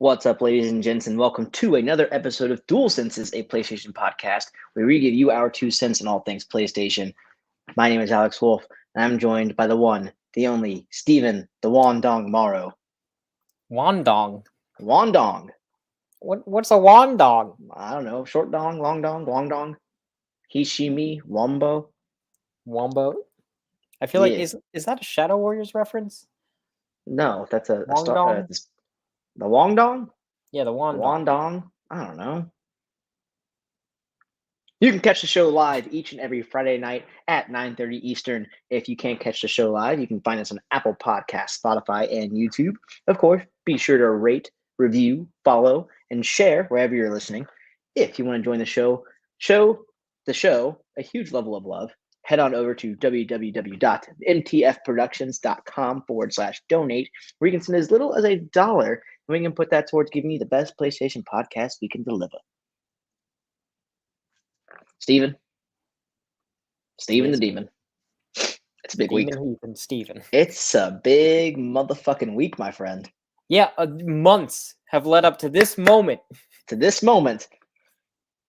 What's up, ladies and gents, and welcome to another episode of Dual Senses, a PlayStation podcast, where we give you our 2 cents on all things PlayStation. My name is Alex Wolf, and I'm joined by the one, the only, Steven, the Wandong Morrow. Wandong. Wandong. What's a wandong? I don't know. Short dong, long dong, long dong. He, she, me, wombo. Wombo. I feel like Yeah. is that a Shadow Warriors reference? No, that's a star. Wongdong? The Wongdong? Yeah, the Wandong. Wandong? I don't know. You can catch the show live each and every Friday night at 9:30 Eastern. If you can't catch the show live, you can find us on Apple Podcasts, Spotify, and YouTube. Of course, be sure to rate, review, follow, and share wherever you're listening. If you want to join the show a huge level of love, head on over to www.mtfproductions.com/donate, where you can send as little as $1, and we can put that towards giving you the best PlayStation podcast we can deliver. Steven Yes. the Demon. It's a big week. Demon Heath and Steven. It's a big motherfucking week, my friend. Yeah, months have led up to this moment. To this moment.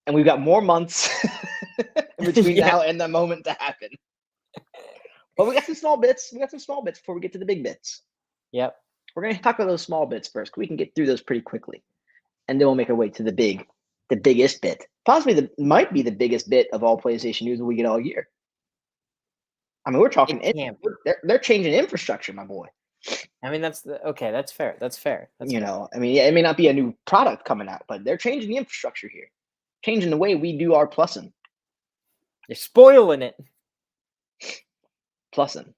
And we've got more months between now and the moment to happen. But we got some small bits. Before we get to the big bits. Yep. We're going to talk about those small bits first. We can get through those pretty quickly. And then we'll make our way to the biggest bit. Possibly might be the biggest bit of all PlayStation news we get all year. I mean, we're talking. They're changing infrastructure, my boy. I mean, that's fair. That's fair. I mean, it may not be a new product coming out, but they're changing the infrastructure here, changing the way we do our plussing. They're spoiling it. Plussing.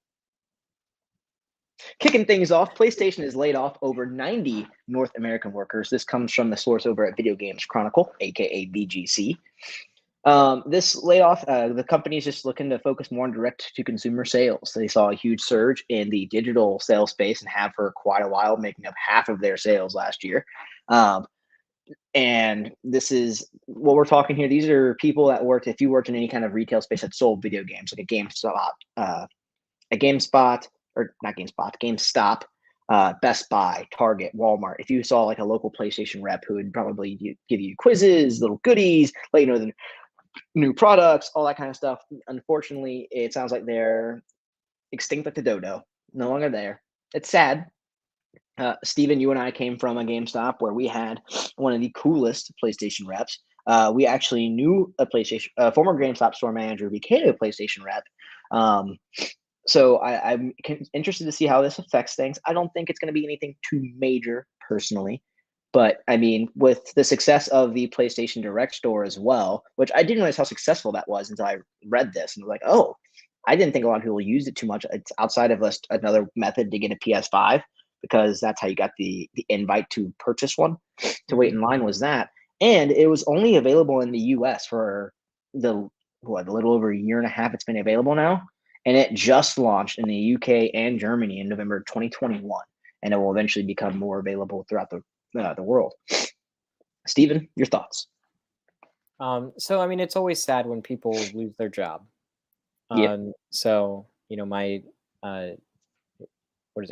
Kicking things off, PlayStation has laid off over 90 North American workers. This comes from the source over at Video Games Chronicle, aka VGC. This layoff, the company is just looking to focus more on direct-to-consumer sales. They saw a huge surge in the digital sales space and have for quite a while, making up half of their sales last year. And this is what we're talking here. These are people that worked, if you worked in any kind of retail space that sold video games, like GameStop, Best Buy, Target, Walmart. If you saw like a local PlayStation rep who would probably give you quizzes, little goodies, let you know the new products, all that kind of stuff. Unfortunately, it sounds like they're extinct like the dodo, no longer there. It's sad. Steven, you and I came from a GameStop where we had one of the coolest PlayStation reps. We actually knew a former GameStop store manager became a PlayStation rep. So I'm interested to see how this affects things. I don't think it's going to be anything too major personally. But I mean, with the success of the PlayStation Direct store as well, which I didn't realize how successful that was until I read this and was like, oh, I didn't think a lot of people used it too much. It's outside of another method to get a PS5 because that's how you got the invite to purchase one. To wait in line was that. And it was only available in the US for a little over a year and a half it's been available now. And it just launched in the UK and Germany in November 2021. And it will eventually become more available throughout the world. Steven, your thoughts? So I mean, it's always sad when people lose their job. So my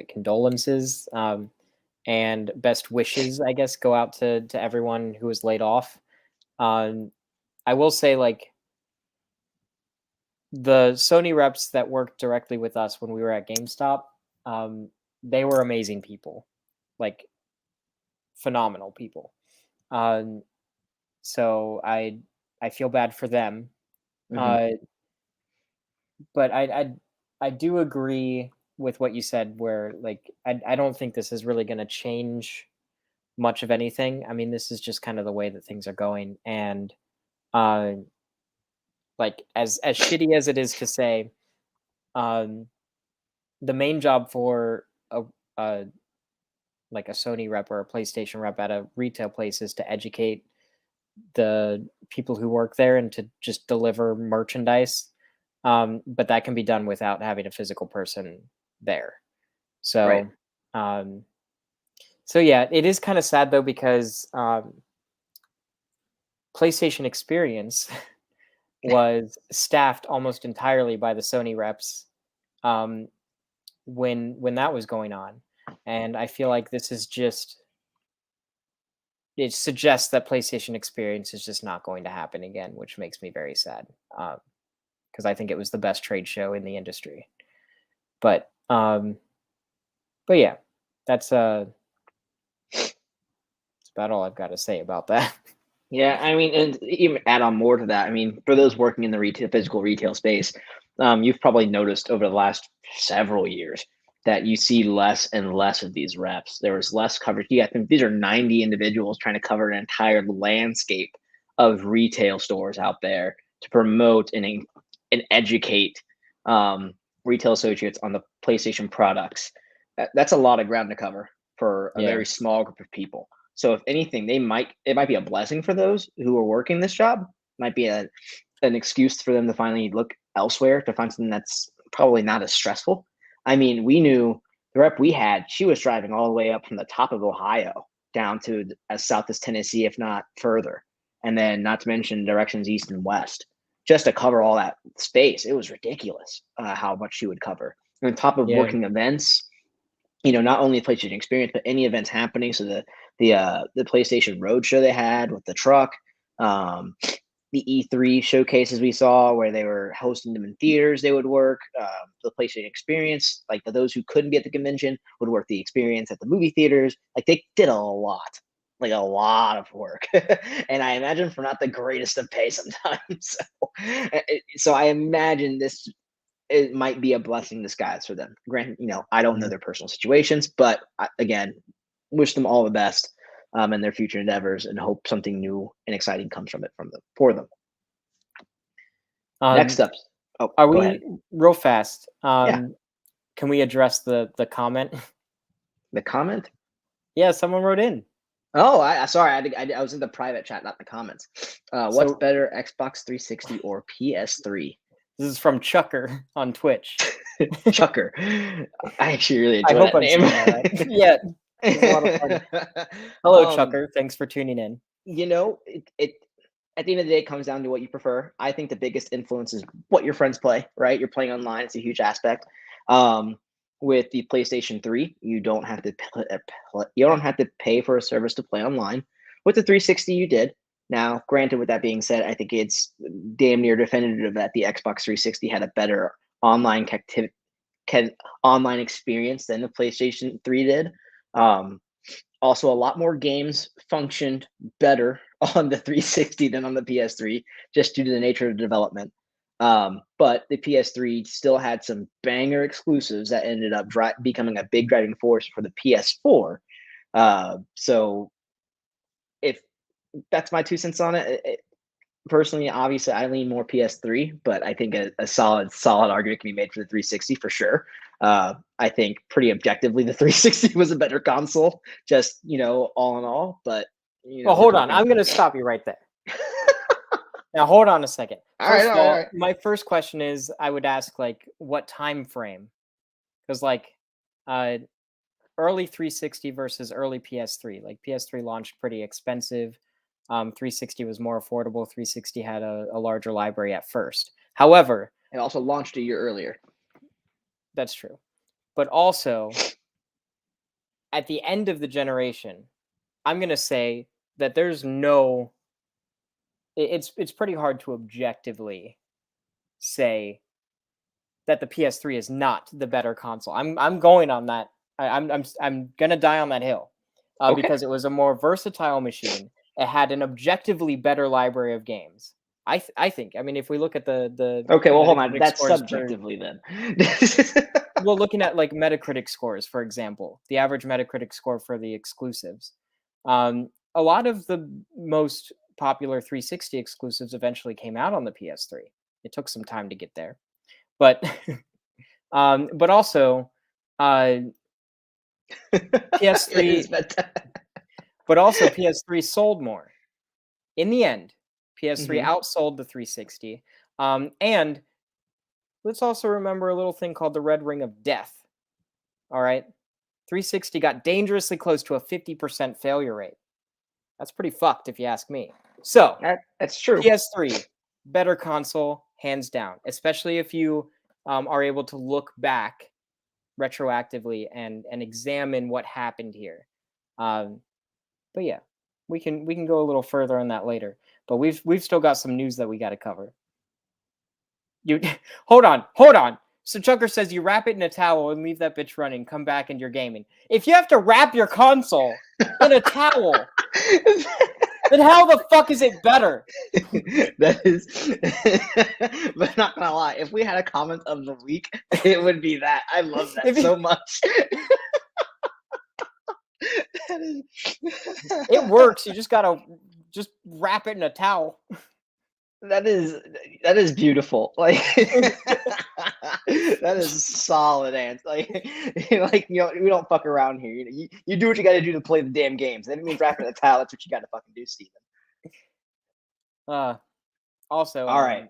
condolences and best wishes, I guess, go out to everyone who was laid off. I will say, like, the Sony reps that worked directly with us when we were at GameStop, they were amazing people, like phenomenal people. So I feel bad for them. But I do agree with what you said, where like I don't think this is really going to change much of anything. I mean, this is just kind of the way that things are going, and like as shitty as it is to say, the main job for a like a Sony rep or a PlayStation rep at a retail place is to educate the people who work there and to just deliver merchandise. But that can be done without having a physical person there. So, right. So yeah, it is kind of sad though, because PlayStation Experience was staffed almost entirely by the Sony reps when that was going on. And I feel like this is just it suggests that PlayStation Experience is just not going to happen again, which makes me very sad. Because I think it was the best trade show in the industry. But yeah, that's about all I've got to say about that. Yeah, I mean, and even add on more to that. I mean, for those working in the physical retail space, you've probably noticed over the last several years that you see less and less of these reps. There was less coverage. Yeah, I think these are 90 individuals trying to cover an entire landscape of retail stores out there to promote and educate retail associates on the PlayStation products. That's a lot of ground to cover for a Yeah. very small group of people. So if anything, it might be a blessing for those who are working this job. Might be an excuse for them to finally look elsewhere to find something that's probably not as stressful. I mean, we knew the rep we had, she was driving all the way up from the top of Ohio down to as south as Tennessee, if not further. And then not to mention directions east and west, just to cover all that space. It was ridiculous how much she would cover. And on top of Yeah. working events, not only the PlayStation Experience, but any events happening. So the PlayStation Roadshow they had with the truck, the E3 showcases we saw where they were hosting them in theaters, they would work. The PlayStation Experience, like those who couldn't be at the convention, would work the experience at the movie theaters. Like they did a lot, like a lot of work, and I imagine for not the greatest of pay sometimes. So I imagine this it might be a blessing in disguise for them. Granted, I don't know their personal situations, but again, wish them all the best in their future endeavors and hope something new and exciting comes from it for them. Next up, Are go we ahead. real fast? Yeah. Can we address the comment? The comment? Yeah, someone wrote in. Oh, sorry, I was in the private chat, not the comments. What's So- better, Xbox 360 or PS3? This is from Chucker on Twitch. Chucker. I actually really enjoy hope that I'm name. saying that right. Yeah, it's a lot of fun. Hello, Chucker. Thanks for tuning in. It at the end of the day it comes down to what you prefer. I think the biggest influence is what your friends play, right? You're playing online, it's a huge aspect. With the PlayStation 3, you don't have to pay for a service to play online. With the 360, you did. Now, granted, with that being said, I think it's damn near definitive that the Xbox 360 had a better online online experience than the PlayStation 3 did. Also, a lot more games functioned better on the 360 than on the PS3, just due to the nature of the development. But the PS3 still had some banger exclusives that ended up becoming a big driving force for the PS4. So, if that's my 2 cents on it, personally, obviously, I lean more PS3, but I think a solid argument can be made for the 360 for sure. I think pretty objectively, the 360 was a better console, just all in all. But well, hold on, I'm going to stop you right there. Now, hold on a second. First of all, my first question is, I would ask like, what time frame? Because like, early 360 versus early PS3. Like PS3 launched pretty expensive. 360 was more affordable. 360 had a larger library at first. However, it also launched a year earlier. That's true. But also, at the end of the generation, I'm going to say that there's no... It's pretty hard to objectively say that the PS3 is not the better console. I'm going on that. I'm gonna die on that hill because it was a more versatile machine. It had an objectively better library of games. I think. I mean, if we look at the okay, well, hold on. That's subjectively then. Well, looking at like Metacritic scores, for example, the average Metacritic score for the exclusives, a lot of the most popular 360 exclusives eventually came out on the PS3. It took some time to get there, but also PS3 but also PS3 sold more in the end. PS3 outsold the 360. And let's also remember a little thing called the red ring of death. All right, 360 got dangerously close to a 50% failure rate. That's pretty fucked if you ask me. So that's true. PS3, better console, hands down, especially if you are able to look back retroactively and examine what happened here. But yeah, We can go a little further on that later. But we've still got some news that we got to cover. You hold on. So Chucker says you wrap it in a towel and leave that bitch running. Come back and you're gaming. If you have to wrap your console in a towel, then how the fuck is it better? That is, but not gonna lie. If we had a comment of the week, it would be that. I love that so much. It works. You just gotta wrap it in a towel. That is beautiful. Like that is a solid answer. Like we don't fuck around here. You do what you got to do to play the damn games. That means wrapping the towel. That's what you got to fucking do, Steven. Also, all right.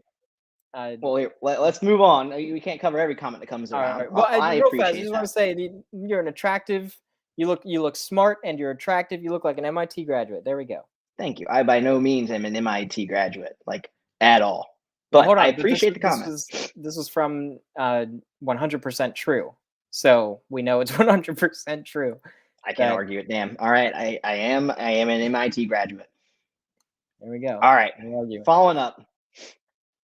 Well, here, let's move on. We can't cover every comment that comes around. Right. Well, I just want to say you're an attractive. You look smart and you're attractive. You look like an MIT graduate. There we go. Thank you. I by no means am an MIT graduate, like at all. But I appreciate the comment. This was from 100% true. So we know it's 100% true. I can't argue it. Damn. All right. I am an MIT graduate. There we go. All right. Following up.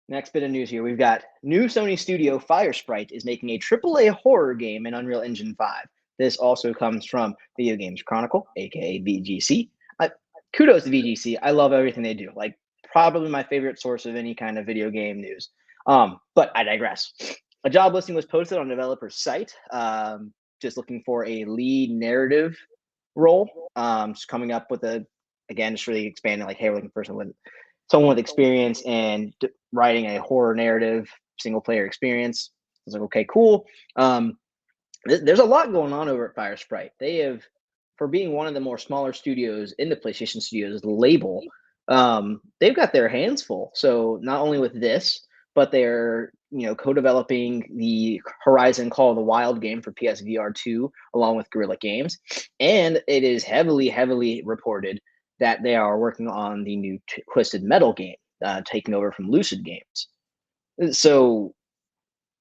Next bit of news here. We've got new Sony Studio Fire Sprite is making a AAA horror game in Unreal Engine 5. This also comes from Video Games Chronicle, aka VGC. Kudos to VGC. I love everything they do. Like, probably my favorite source of any kind of video game news. But I digress. A job listing was posted on the developer's site, just looking for a lead narrative role. Just coming up with just really expanding, like, hey, we're looking for someone with experience and writing a horror narrative, single player experience. I was like, okay, cool. There's a lot going on over at Fire Sprite. They have, for being one of the more smaller studios in the PlayStation Studios label, they've got their hands full. So not only with this, but they're co-developing the Horizon Call of the Wild game for PSVR 2 along with Guerrilla Games, and it is heavily reported that they are working on the new Twisted Metal game, taking over from Lucid Games. So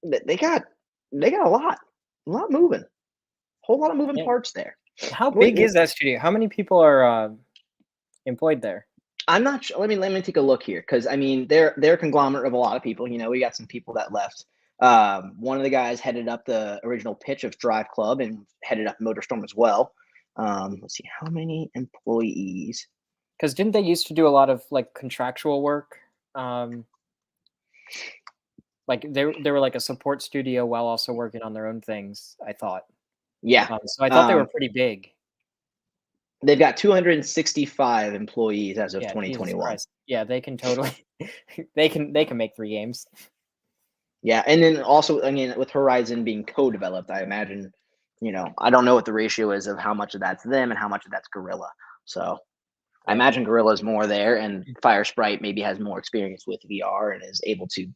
they got a lot moving, whole lot of moving parts there. How big is that studio? How many people are employed there? I'm not sure. Let me take a look here, because I mean they're a conglomerate of a lot of people. We got some people that left. One of the guys headed up the original pitch of Drive Club and headed up MotorStorm as well. Let's see how many employees. Because didn't they used to do a lot of like contractual work? Like they were like a support studio while also working on their own things, I thought. Yeah. So I thought they were pretty big. They've got 265 employees as of 2021. Yeah, they can totally they can make 3 games. Yeah, and then also, I mean, with Horizon being co-developed, I imagine, I don't know what the ratio is of how much of that's them and how much of that's Guerrilla. So I imagine Guerrilla is more there, and Fire Sprite maybe has more experience with VR and is able to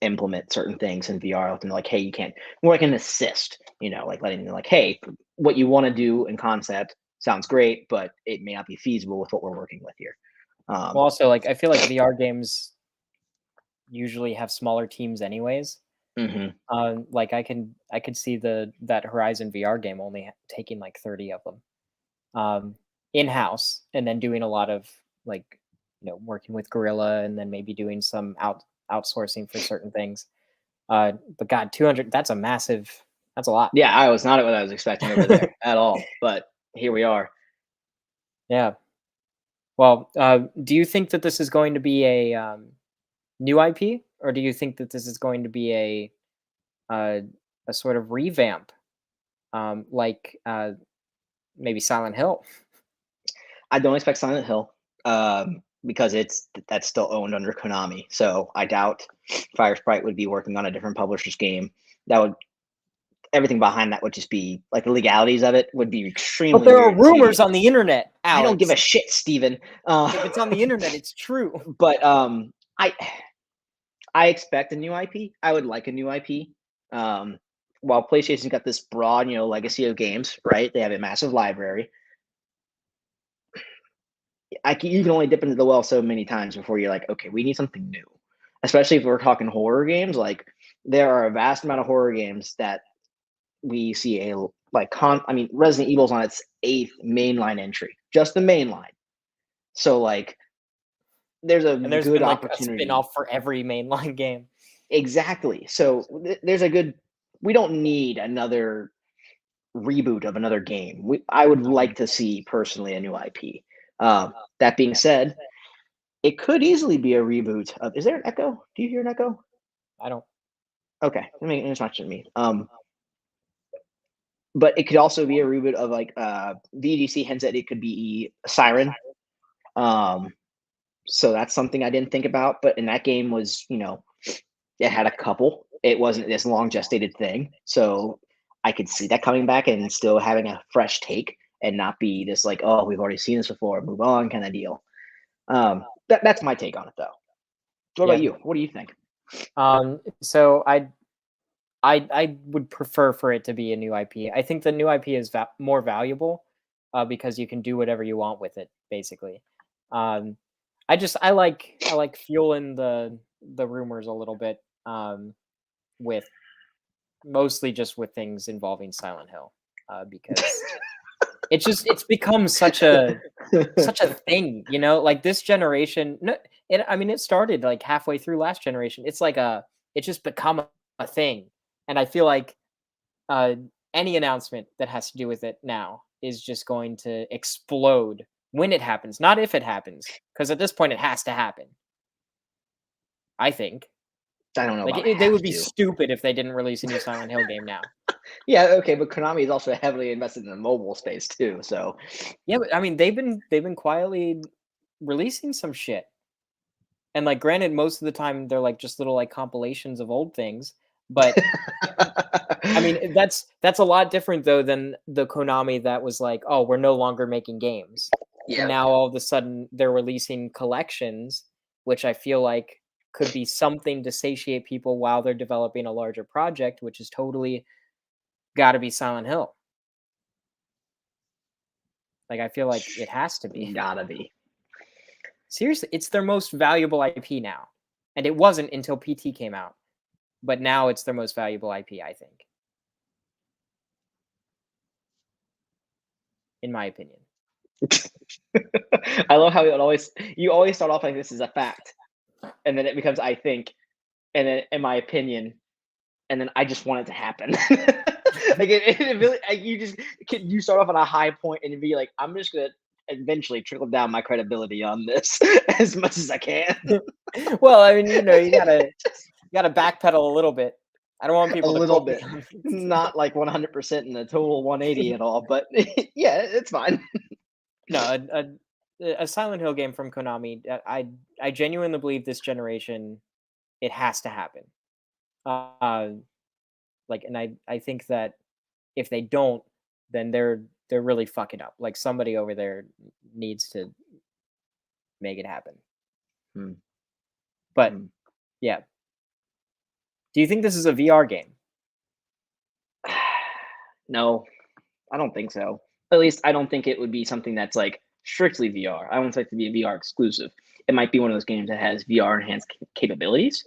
implement certain things in VR. Like, hey, you can't, more like an assist, like letting them like, hey, what you want to do in concept sounds great, but it may not be feasible with what we're working with here. Well, also, like, I feel like VR games usually have smaller teams anyways. Like I could see that Horizon VR game only taking like 30 of them in-house, and then doing a lot of like working with Guerrilla, and then maybe doing some outsourcing for certain things. But God, 200, that's a lot. Yeah, I was not what I was expecting over there at all, but here we are. Yeah. Well, do you think that this is going to be a new IP, or do you think that this is going to be a sort of revamp, like maybe Silent Hill? I don't expect Silent Hill because that's still owned under Konami. So I doubt Fire Sprite would be working on a different publisher's game. Everything behind that would just be like the legalities of it would be extremely. But there are rumors on the internet, Alex. I don't give a shit, Steven. If it's on the internet, it's true. But I expect a new IP. I would like a new IP. While PlayStation's got this broad, legacy of games, right? They have a massive library. You can only dip into the well so many times before you're like, okay, we need something new. Especially if we're talking horror games, like there are a vast amount of horror games that we see Resident Evil's on its 8th mainline entry, just the mainline. So like, there's a And there's good been like a opportunity. spin-off for every mainline game. Exactly. So there's a good. We don't need another reboot of another game. I would like to see personally a new IP. That being said, it could easily be a reboot of. Is there an echo? Do you hear an echo? I don't. Okay, I mean it's not just me. But it could also be a reboot of like VGC hints that it could be Siren. Um, so that's something I didn't think about. But in that game was, it had a couple. It wasn't this long gestated thing. So I could see that coming back and still having a fresh take and not be this like, oh, we've already seen this before, move on kind of deal. That's my take on it though. What Yeah. about you? What do you think? So I would prefer for it to be a new IP. I think the new IP is more valuable because you can do whatever you want with it, basically. Um, I like fueling the rumors a little bit with mostly just with things involving Silent Hill because it's become such a thing, like this generation. No, I mean, it started like halfway through last generation. It's just become a thing, and I feel like uh, any announcement that has to do with it now is just going to explode when it happens, not if it happens, because at this point it has to happen. I think I don't know like about they have would be to. stupid if they didn't release a new Silent Hill game now. Yeah, okay, but Konami is also heavily invested in the mobile space too. So Yeah, but I mean they've been quietly releasing some shit. And like granted, most of the time they're like just little like compilations of old things. But I mean that's a lot different though than the Konami that was like, oh, we're no longer making games. And yeah, now all of a sudden they're releasing collections, which I feel like could be something to satiate people while they're developing a larger project, which is totally gotta be Silent Hill. Like I feel like it has to be. gotta be. Seriously, it's their most valuable IP now. And it wasn't until PT came out. But now it's their most valuable IP, I think, in my opinion. I love how you always start off like this is a fact, and then it becomes I think, and then in my opinion, and then I just want it to happen. Like it really, like, you start off on a high point and be like, I'm just gonna eventually trickle down my credibility on this as much as I can. Well, I mean, you gotta backpedal a little bit. I don't want A people to little quote me bit, on it. not like 100% and a total 180 at all, but yeah, it's fine. No, a Silent Hill game from Konami. I genuinely believe this generation it has to happen. Uh, and I think that if they don't, then they're really fucking up. Like somebody over there needs to make it happen. Hmm. But Hmm. yeah, do you think this is a VR game? No, I don't think so. At least I don't think it would be something that's like strictly VR. I want it to be a VR exclusive. It might be one of those games that has VR enhanced capabilities.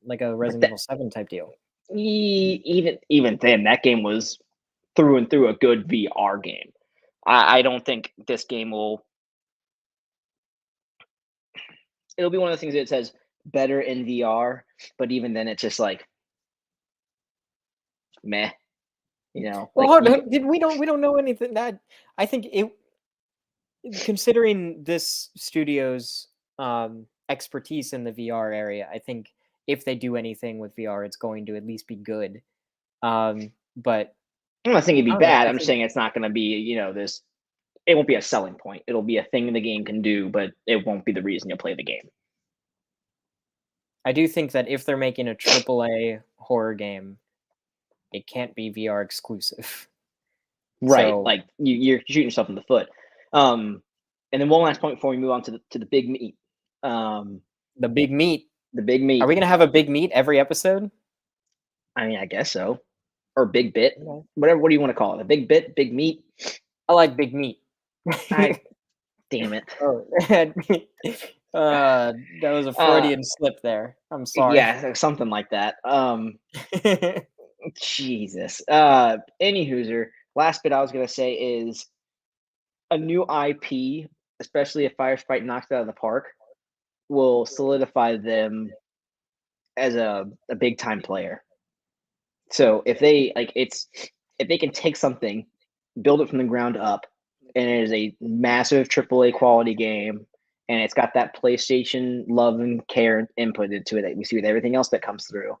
Like a But Resident Evil 7 type deal. even then, that game was through and through a good VR game. I don't think this game will. It'll be one of those things that says better in VR, but even then, it's just like meh. Well, Like hold you. on, we don't know anything that I think it considering this studio's expertise in the VR area, I think if they do anything with VR, it's going to at least be good. But I'm not saying it'd I be don't know. bad. I I'm just think saying it's not going to be this. It won't be a selling point. It'll be a thing the game can do, but it won't be the reason you'll play the game. I do think that if they're making a AAA horror game, it can't be VR exclusive. Right. So Like you're shooting yourself in the foot. And then one last point before we move on to the big meat. the big meat. The big Are meat. we gonna have a big meat every episode? I mean, I guess so. Or big bit. Okay. Whatever. What do you want to call it? A big bit, big meat. I like big meat. I damn it. Oh, that was a Uh, Freudian slip there. I'm sorry. yeah, something like that. Jesus. Any hooser. Last bit I was gonna say is a new IP. especially if Fire Sprite knocks it out of the park, will solidify them as a big time player. So if they if they can take something, build it from the ground up, and it is a massive AAA quality game, and it's got that PlayStation love and care input into it that we see with everything else that comes through,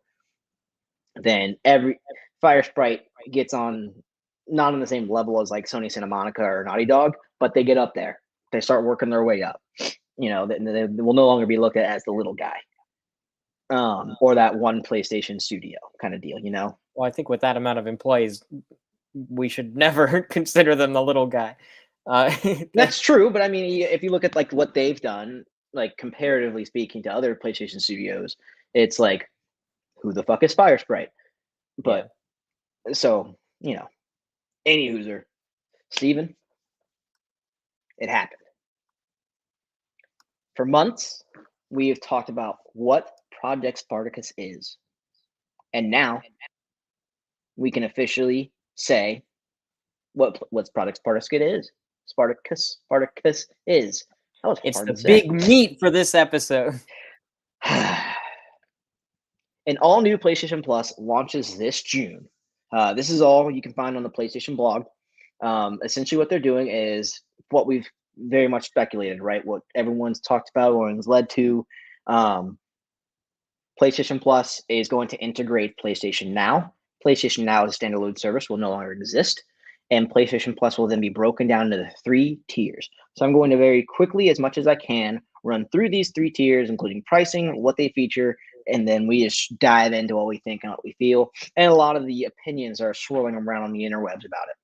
then every Fire Sprite gets on, not on the same level as like Sony Santa Monica or Naughty Dog, but they get up there. They start working their way up. They will no longer be looked at as the little guy, or that one PlayStation studio kind of deal. Well, I think with that amount of employees, we should never consider them the little guy. That's true, but I mean, if you look at like what they've done, like comparatively speaking to other PlayStation studios, it's like, who the fuck is Fire Sprite? But so any user, Steven, it happened. For months, we have talked about what Project Spartacus is, and now we can officially say what Project Spartacus is. Spartacus is. That was it's hard the to say. big meat for this episode. An all-new PlayStation Plus launches this June. This is all you can find on the PlayStation blog. Essentially, what they're doing is what we've very much speculated, right? What everyone's talked about, what everyone's led to. PlayStation Plus is going to integrate PlayStation Now. PlayStation Now as a standalone service will no longer exist, and PlayStation Plus will then be broken down into 3 tiers. So I'm going to very quickly, as much as I can, run through these 3 tiers, including pricing, what they feature, and then we just dive into what we think and what we feel. And a lot of the opinions are swirling around on the interwebs about it.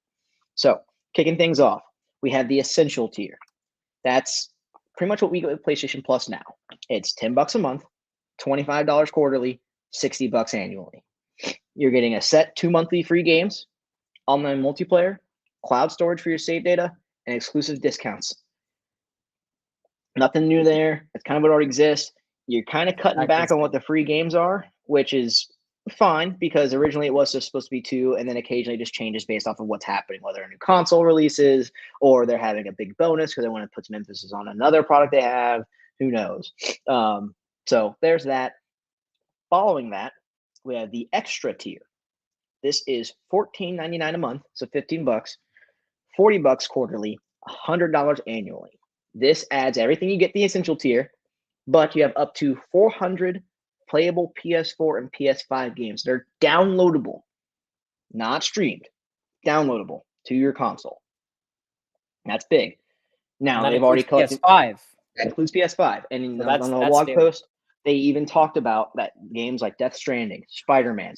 So kicking things off, we have the Essential tier. That's pretty much what we get with PlayStation Plus now. It's $10 a month, $25 quarterly, $60 annually. You're getting a set 2 monthly free games, online multiplayer, cloud storage for your save data, and exclusive discounts. Nothing new there. That's kind of what already exists. You're kind of cutting back on what the free games are, which is fine because originally it was just supposed to be 2, and then occasionally just changes based off of what's happening, whether a new console releases or they're having a big bonus because they want to put some emphasis on another product they have. Who knows? So there's that. Following that, we have the Extra tier. This is $14.99 a month, so $15, $40 quarterly, $100 annually. This adds everything you get the Essential tier, but you have up to 400 playable PS4 and PS5 games. They're downloadable, not streamed, downloadable to your console. That's big. Now they've already collected PS5. That includes PS5, and So on the blog post, they even talked about that games like Death Stranding, Spider-Man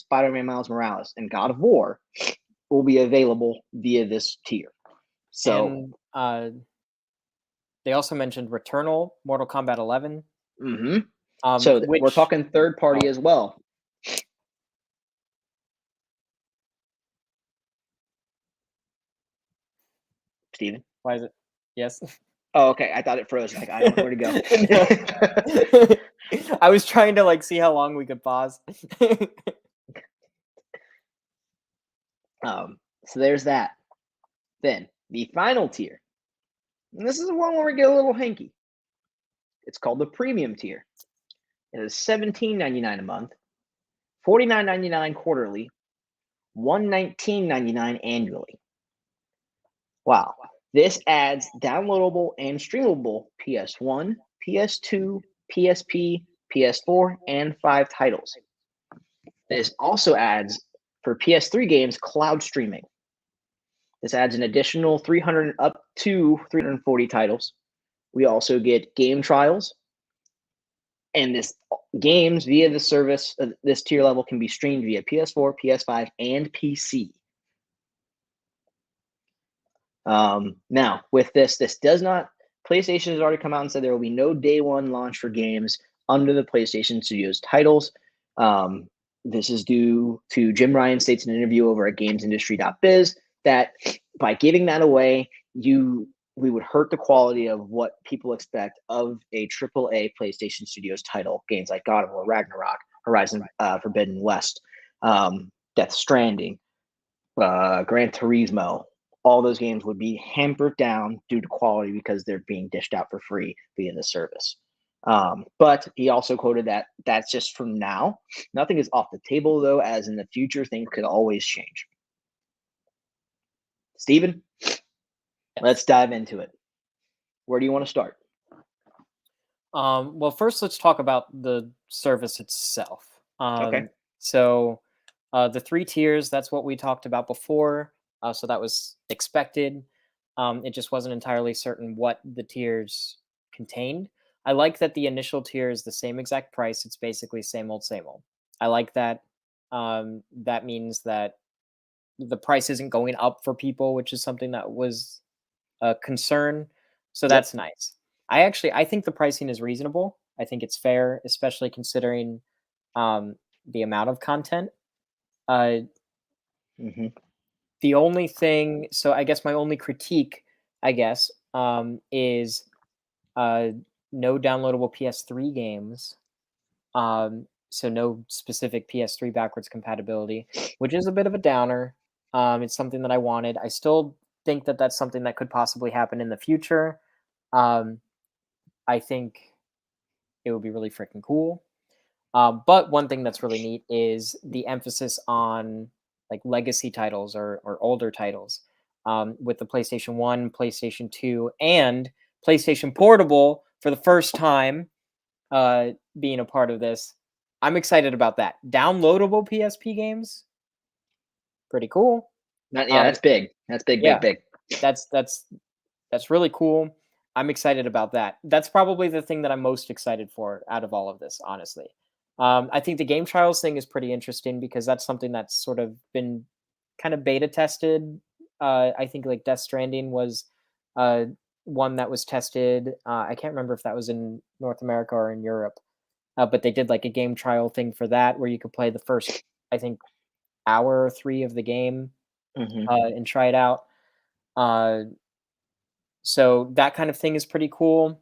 Miles Morales, and God of War will be available via this tier. So and, they also mentioned Returnal, Mortal Kombat 11. So we're talking third party as well. Steven? Why is it? Yes. Oh, okay. I thought it froze. Like, I don't know where to go. I was trying to see how long we could pause. So there's that. Then the final tier. And this is the one where we get a little hanky. It's called the Premium tier. It is $17.99 a month, $49.99 quarterly, $119.99 annually. Wow. This adds downloadable and streamable PS1, PS2, PSP, PS4, and 5 titles. This also adds, for PS3 games, cloud streaming. This adds an additional 300 up to 340 titles. We also get game trials, and this games via the service, this tier level can be streamed via PS4, PS5, and PC. Now, with this does not, PlayStation has already come out and said there will be no day one launch for games under the PlayStation Studios titles. This is due to Jim Ryan states in an interview over at gamesindustry.biz that by giving that away, we would hurt the quality of what people expect of a AAA PlayStation Studios title. Games like God of War, Ragnarok, Horizon Forbidden West, Death Stranding, Gran Turismo, all those games would be hampered down due to quality because they're being dished out for free via the service. But he also quoted that that's just from now. Nothing is off the table, though, as in the future, things could always change. Steven, let's dive into it. Where do you want to start? Well, first, let's talk about the service itself. Okay. So, the 3 tiers, that's what we talked about before. So that was expected. It just wasn't entirely certain what the tiers contained. I like that the initial tier is the same exact price. It's basically same old, same old. I like that. That means that the price isn't going up for people, which is something that was a concern. So Yep. that's nice. I think the pricing is reasonable. I think it's fair, especially considering the amount of content. Uh, Mm-hmm. the only thing, so I guess my only critique, I guess, is uh, no downloadable PS3 games. So no specific PS3 backwards compatibility, which is a bit of a downer. It's something that I wanted. I still think that that's something that could possibly happen in the future. I think it would be really freaking cool. But one thing that's really neat is the emphasis on like legacy titles or older titles with the PlayStation 1, PlayStation 2, and PlayStation Portable for the first time being a part of this. I'm excited about that. Downloadable PSP games, pretty cool. Yeah, that's big. That's big, Yeah, big, big. that's really cool. I'm excited about that. That's probably the thing that I'm most excited for out of all of this, honestly. I think the game trials thing is pretty interesting because that's something that's sort of been kind of beta tested. I think like Death Stranding was one that was tested. I can't remember if that was in North America or in Europe, but they did like a game trial thing for that where you could play the first, I think, hour or 3 of the game Mm-hmm. and try it out. So that kind of thing is pretty cool.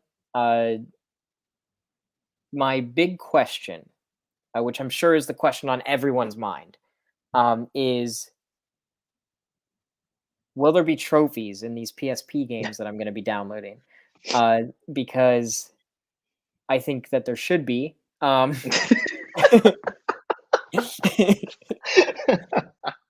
My big question, which I'm sure is the question on everyone's mind, is will there be trophies in these PSP games that I'm going to be downloading? Because I think that there should be.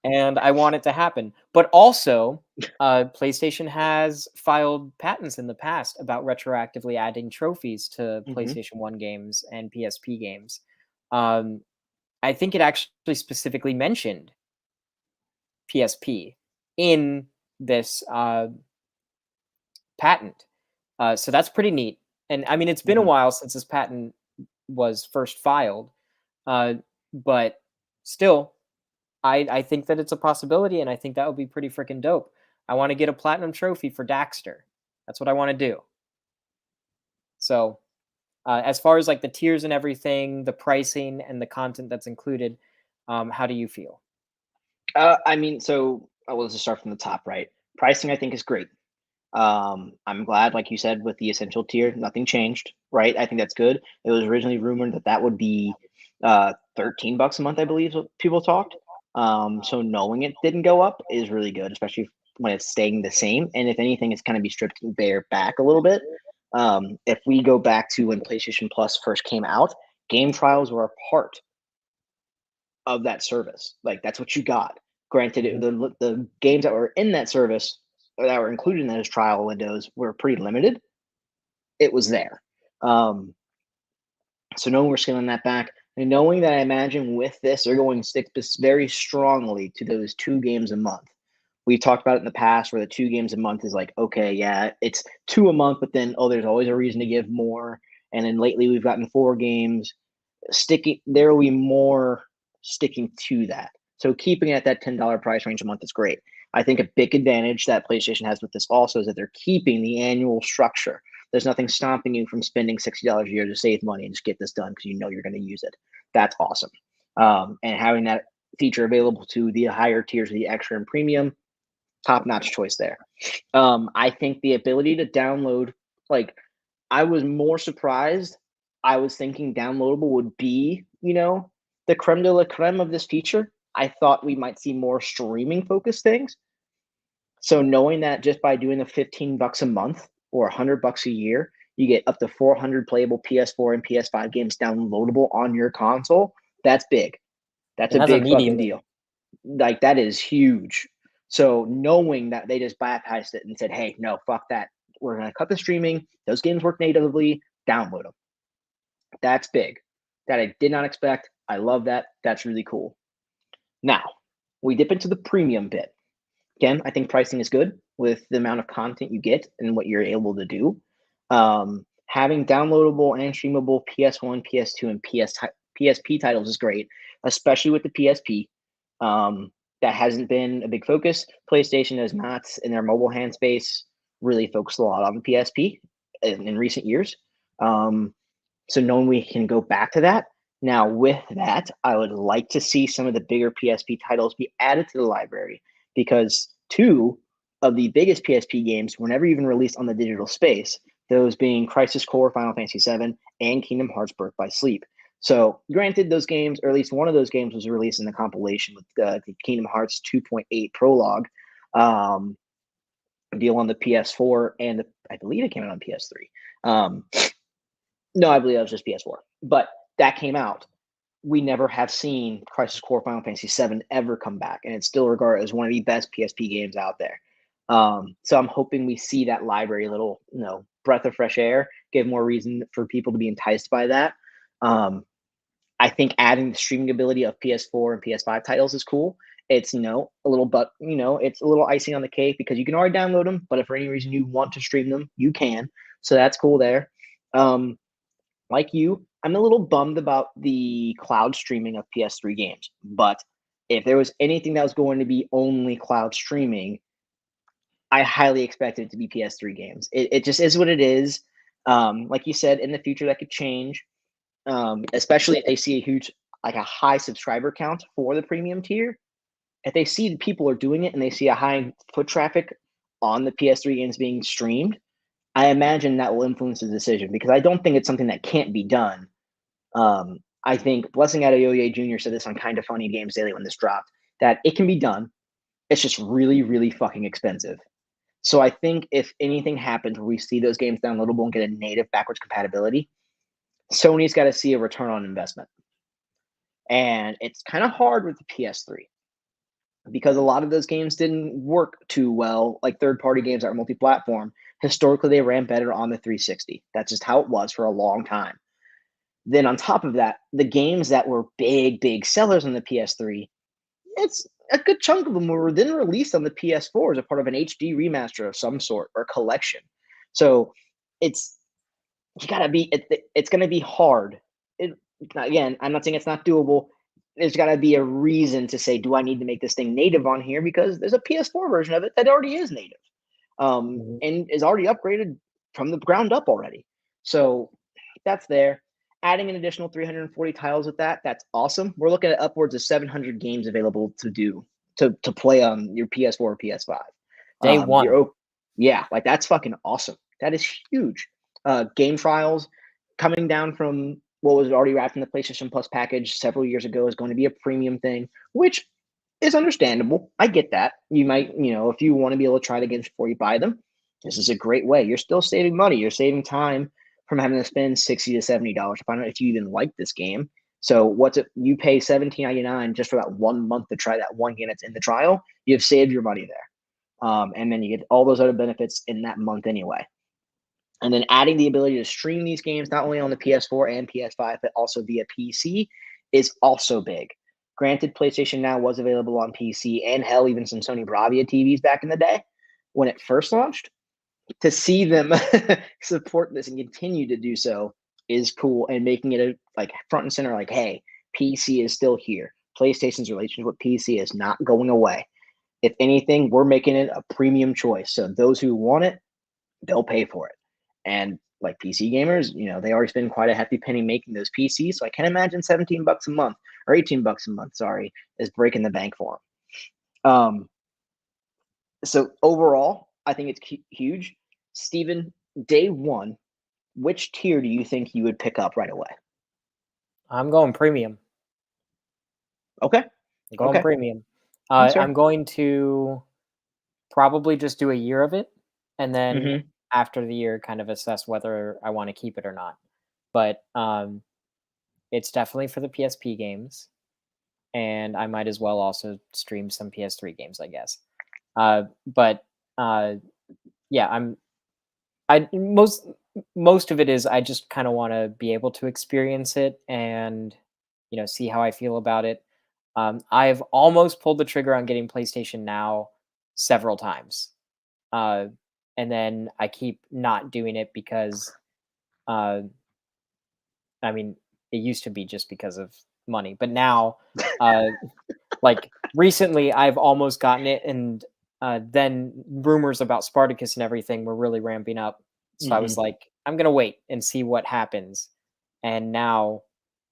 And I want it to happen. But also, PlayStation has filed patents in the past about retroactively adding trophies to Mm-hmm. PlayStation 1 games and PSP games. Um, I think it actually specifically mentioned PSP in this patent. So that's pretty neat. And I mean, it's been a Mm-hmm. while since this patent was first filed, but still, I think that it's a possibility, and I think that would be pretty freaking dope. I want to get a platinum trophy for Daxter. That's what I want to do. So, as far as like the tiers and everything, the pricing and the content that's included, how do you feel? I mean, so let's just start from the top, right? Pricing, I think, is great. I'm glad, like you said, with the essential tier, nothing changed, right? I think that's good. It was originally rumored that that would be $13 a month, I believe, is what people talked. So knowing it didn't go up is really good, especially when it's staying the same. And if anything, it's kind of be stripped there back a little bit. If we go back to when PlayStation Plus first came out, game trials were a part of that service. Like that's what you got. Granted, Mhm. the games that were in that service or that were included in those trial windows were pretty limited. It was there. Um, so knowing we're scaling that back, and knowing that I imagine with this, they're going to stick this very strongly to those 2 games a month. We've talked about it in the past where the 2 games a month is like, okay, yeah, it's 2 a month, but then, oh, there's always a reason to give more. And then lately we've gotten 4 games. Sticking, there will be more sticking to that. So keeping it at that $10 price range a month is great. I think a big advantage that PlayStation has with this also is that they're keeping the annual structure. There's nothing stopping you from spending $60 a year to save money and just get this done because you know you're going to use it. That's awesome. And having that feature available to the higher tiers, the extra and premium, top notch choice there. I think the ability to download, like, I was more surprised. I was thinking downloadable would be, the creme de la creme of this feature. I thought we might see more streaming focused things. So knowing that just by doing the $15 a month or $100 a year, you get up to 400 playable PS4 and PS5 games downloadable on your console. That's big. That's And a that's big fucking immediately. deal. Like that is huge. So knowing that they just bypassed it and said, "Hey, no, fuck that. We're gonna cut the streaming. Those games work natively. Download them." That's big. That I did not expect. I love that. That's really cool. Now we dip into the premium bit. Again, I think pricing is good with the amount of content you get and what you're able to do. Having downloadable and streamable PS1, PS2, and PSP titles is great, especially with the PSP. That hasn't been a big focus. PlayStation has not, in their mobile hand space, really focused a lot on the PSP in recent years. So knowing we can go back to that. Now, with that, I would like to see some of the bigger PSP titles be added to the library because two of the biggest PSP games were never even released on the digital space, those being Crisis Core, Final Fantasy VII, and Kingdom Hearts Birth by Sleep. So, granted, those games, or at least one of those games, was released in the compilation with the Kingdom Hearts 2.8 prologue deal on the PS4, and I believe it came out on PS3. No, I believe that was just PS4, but that came out. We never have seen Crisis Core Final Fantasy VII ever come back, and it's still regarded as one of the best PSP games out there. So I'm hoping we see that library a little, breath of fresh air, give more reason for people to be enticed by that. I think adding the streaming ability of PS4 and PS5 titles is cool. It's a little, but it's a little icing on the cake because you can already download them, but if for any reason you want to stream them, you can. So that's cool there. Like you, I'm a little bummed about the cloud streaming of PS3 games. But if there was anything that was going to be only cloud streaming, I highly expect it to be PS3 games. It just is what it is. Like you said, in the future that could change, especially if they see a high subscriber count for the premium tier. If they see that people are doing it and they see a high foot traffic on the PS3 games being streamed, I imagine that will influence the decision because I don't think it's something that can't be done. I think Blessing Adeoye Jr. said this on Kind of Funny Games Daily when this dropped, that it can be done. It's just really, really fucking expensive. So I think if anything happens where we see those games downloadable and get a native backwards compatibility, Sony's got to see a return on investment. And it's kind of hard with the PS3 because a lot of those games didn't work too well, like third-party games that are multi-platform. Historically, they ran better on the 360. That's just how it was for a long time. Then on top of that, the games that were big sellers on the PS3, it's a good chunk of them were then released on the PS4 as a part of an HD remaster of some sort or collection. So it's going to be hard. Again, I'm not saying it's not doable. There's got to be a reason to say, do I need to make this thing native on here? Because there's a PS4 version of it that already is native and is already upgraded from the ground up already. So that's there. Adding an additional 340 titles with that's awesome. We're looking at upwards of 700 games available to play on your PS4 or PS5. Day one. Yeah, like that's fucking awesome. That is huge. Game trials coming down from what was already wrapped in the PlayStation Plus package several years ago is going to be a premium thing, which is understandable. I get that. You might, if you want to be able to try the games before you buy them, this is a great way. You're still saving money. You're saving time from having to spend $60 to $70 to find out if you even like this game. So what's it? You pay $17.99 just for that 1 month to try that one game that's in the trial. You've saved your money there, and then you get all those other benefits in that month anyway. And then adding the ability to stream these games not only on the PS4 and PS5 but also via PC is also big. Granted, PlayStation Now was available on PC and hell, even some Sony Bravia TVs back in the day when it first launched. To see them support this and continue to do so is cool, and making it like front and center, like, hey, PC is still here. PlayStation's relationship with PC is not going away. If anything, we're making it a premium choice. So those who want it, they'll pay for it. And like PC gamers, they already spend quite a hefty penny making those PCs. So I can't imagine $17 a month or $18 a month, is breaking the bank for them. So overall, I think it's huge. Steven, day one, which tier do you think you would pick up right away? I'm going premium. Okay. Premium. I'm going to probably just do a year of it, and then Mhm. after the year, kind of assess whether I want to keep it or not. But it's definitely for the PSP games, and I might as well also stream some PS3 games, I guess. But uh, yeah, I most of it is I just kind of want to be able to experience it and see how I feel about it. I've almost pulled the trigger on getting PlayStation Now several times, uh, and then I keep not doing it because uh, I mean it used to be just because of money, but now uh, like recently I've almost gotten it, and then rumors about Spartacus and everything were really ramping up. So I was Mhm. like, I'm gonna wait and see what happens. And now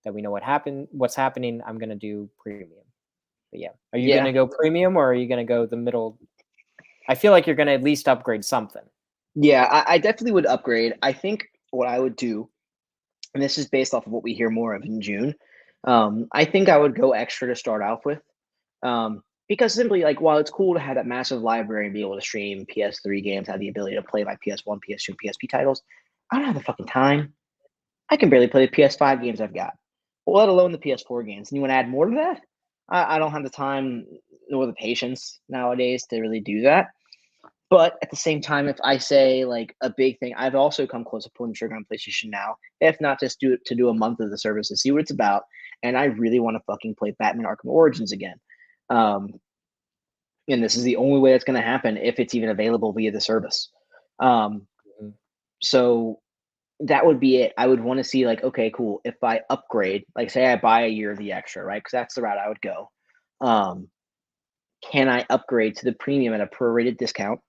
that we know what's happening, I'm gonna do premium. But yeah, are you Yeah. gonna go premium or are you gonna go the middle? I feel like you're gonna at least upgrade something. Yeah, I definitely would upgrade. I think what I would do, and this is based off of what we hear more of in June, I think I would go extra to start off with. Because simply, like, while it's cool to have that massive library and be able to stream PS3 games, have the ability to play my PS1, PS2, PSP titles, I don't have the fucking time. I can barely play the PS5 games I've got, let alone the PS4 games. And you want to add more to that? I don't have the time nor the patience nowadays to really do that. But at the same time, if I say like a big thing, I've also come close to pulling the trigger on PlayStation Now. If not just do it to do a month of the service to see what it's about. And I really want to fucking play Batman Arkham Origins again. Um, and this is the only way that's going to happen if it's even available via the service. Um, Mhm. so that would be it. I would want to see like, okay, cool. If I upgrade, like say I buy a year of the extra, right? Because that's the route I would go. Um, can I upgrade to the premium at a prorated discount?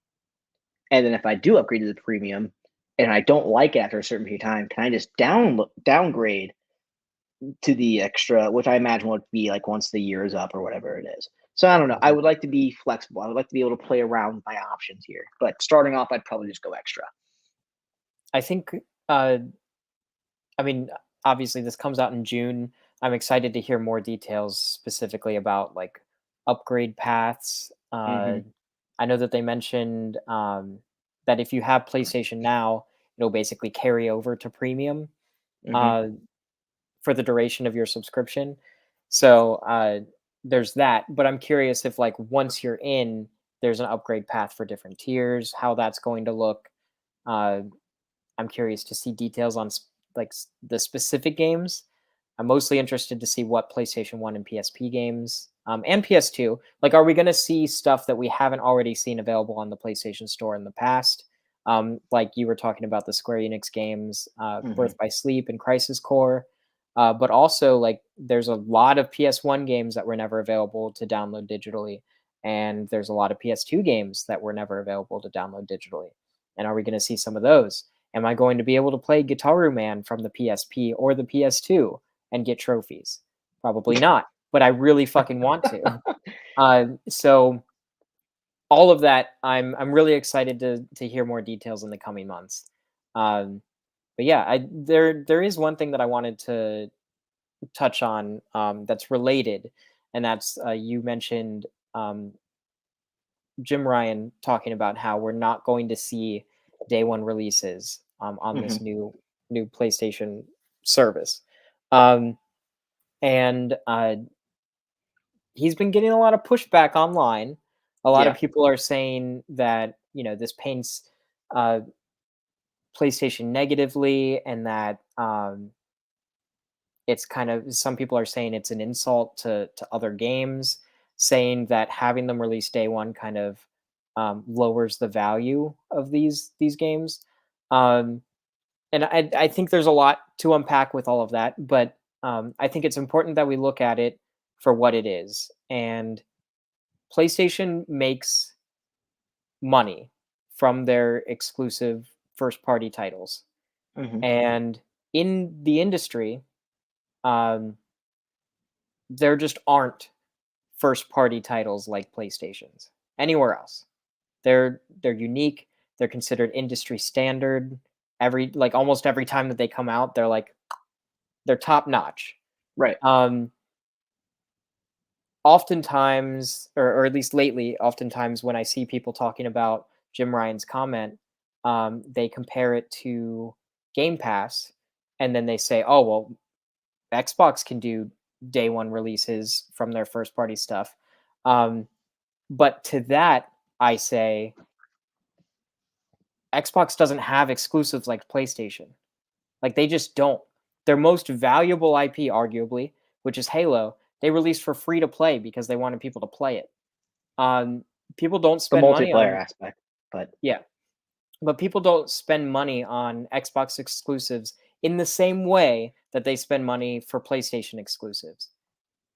And then if I do upgrade to the premium and I don't like it after a certain period of time, can I just downgrade to the extra, which I imagine would be like once the year is up or whatever it is. So I don't know. I Mhm. would like to be flexible. I would like to be able to play around with my options here. But starting off, I'd probably just go extra. I think uh I mean, obviously this comes out in June. I'm excited to hear more details specifically about like upgrade paths. Hmm. I know that they mentioned that if you have PlayStation Now, it'll basically carry over to premium Hmm. uh, for the duration of your subscription. So there's that. But I'm curious if like once you're in, there's an upgrade path for different tiers, how that's going to look. Uh, I'm curious to see details on the specific games. I'm mostly interested to see what PlayStation 1 and PSP games and PS2. Like, are we going to see stuff that we haven't already seen available on the PlayStation Store in the past? Like you were talking about the Square Enix games, Hmm. Birth by Sleep and Crisis Core. But also, like, there's a lot of PS1 games that were never available to download digitally. And there's a lot of PS2 games that were never available to download digitally. And are we going to see some of those? Am I going to be able to play Guitar Man from the PSP or the PS2 and get trophies? Probably not, but I really fucking want to. So all of that, I'm really excited to hear more details in the coming months. Um, but yeah, there is one thing that I wanted to touch on that's related, and that's you mentioned um, Jim Ryan talking about how we're not going to see day one releases on Hmm. this new PlayStation service, um, and he's been getting a lot of pushback online. A lot of Yeah. people are saying that this paints uh, PlayStation negatively, and that it's kind of some people are saying it's an insult to other games, saying that having them release day one kind of lowers the value of these games. Um, and I think there's a lot to unpack with all of that, but I think it's important that we look at it for what it is. And PlayStation makes money from their exclusive first party titles. Hmm. And in the industry, um, there just aren't first party titles like PlayStation's anywhere else. They're unique. They're considered industry standard. Almost every time that they come out, they're top notch. Right. Um, oftentimes, or at least lately, oftentimes when I see people talking about Jim Ryan's comment, they compare it to Game Pass, and then they say, "Oh well, Xbox can do day one releases from their first party stuff." But to that, I say Xbox doesn't have exclusives like PlayStation. Like they just don't. Their most valuable IP, arguably, which is Halo, they released for free to play because they wanted people to play it. Um, People don't The spend money multiplayer on, aspect, but yeah, but people don't spend money on Xbox exclusives in the same way that they spend money for PlayStation exclusives.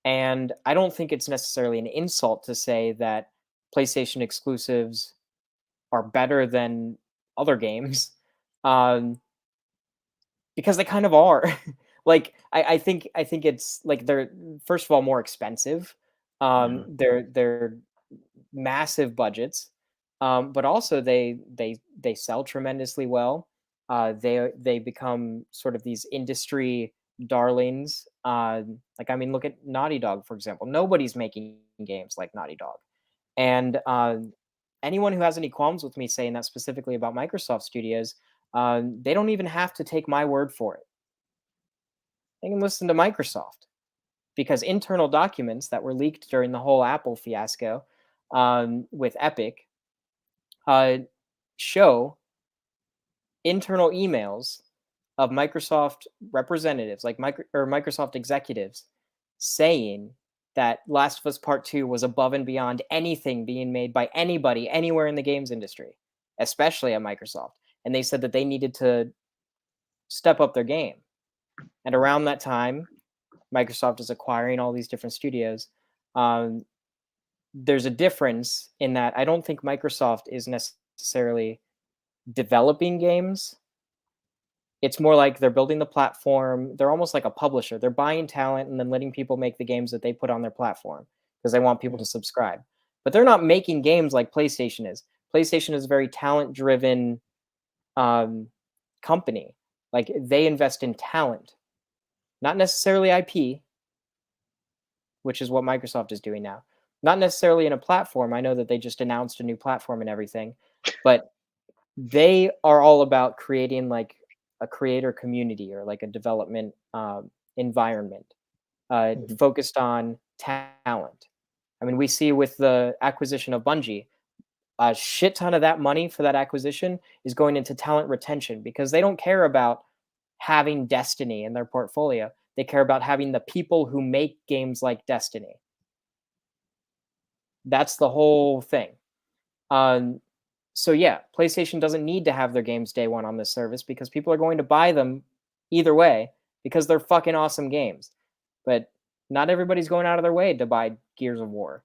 And I don't think it's necessarily an insult to say that PlayStation exclusives are better than other games. Um, because they kind of are. Like I think it's like they're first of all more expensive. They're massive budgets, but also they sell tremendously well. They become sort of these industry darlings. Like I mean, look at Naughty Dog for example. Nobody's making games like Naughty Dog, and anyone who has any qualms with me saying that specifically about Microsoft Studios, they don't even have to take my word for it. They can listen to Microsoft because internal documents that were leaked during the whole Apple fiasco with Epic uh, show internal emails of Microsoft representatives, like Microsoft executives, saying that Last of Us Part 2 was above and beyond anything being made by anybody anywhere in the games industry, especially at Microsoft. And they said that they needed to step up their game. And around that time, Microsoft is acquiring all these different studios. Um, there's a difference in that I don't think Microsoft is necessarily developing games. It's more like they're building the platform. They're almost like a publisher. They're buying talent and then letting people make the games that they put on their platform because they want people to subscribe. But they're not making games like PlayStation is. PlayStation is a very talent driven um, company. Like they invest in talent, not necessarily IP, which is what Microsoft is doing now. Not necessarily in a platform. I know that they just announced a new platform and everything, but they are all about creating like a creator community or like a development environment focused on talent. I mean, we see with the acquisition of Bungie, a shit ton of that money for that acquisition is going into talent retention because they don't care about having Destiny in their portfolio. They care about having the people who make games like Destiny. That's the whole thing. Um, so yeah, PlayStation doesn't need to have their games day one on this service because people are going to buy them either way because they're fucking awesome games. But not everybody's going out of their way to buy Gears of War.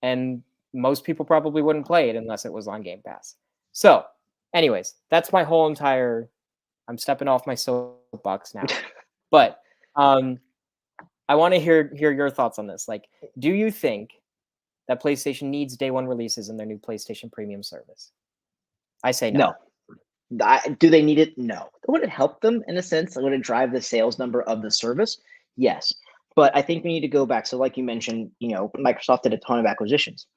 And most people probably wouldn't play it unless it was on Game Pass. So, anyways, that's my whole entire I'm stepping off my soapbox now. But I want to hear your thoughts on this. Like, do you think that PlayStation needs day one releases in their new PlayStation Premium service? I say no. do they need it? No. Would it help them in a sense? Would it drive the sales number of the service? Yes. But I think we need to go back. So, like you mentioned, Microsoft did a ton of acquisitions.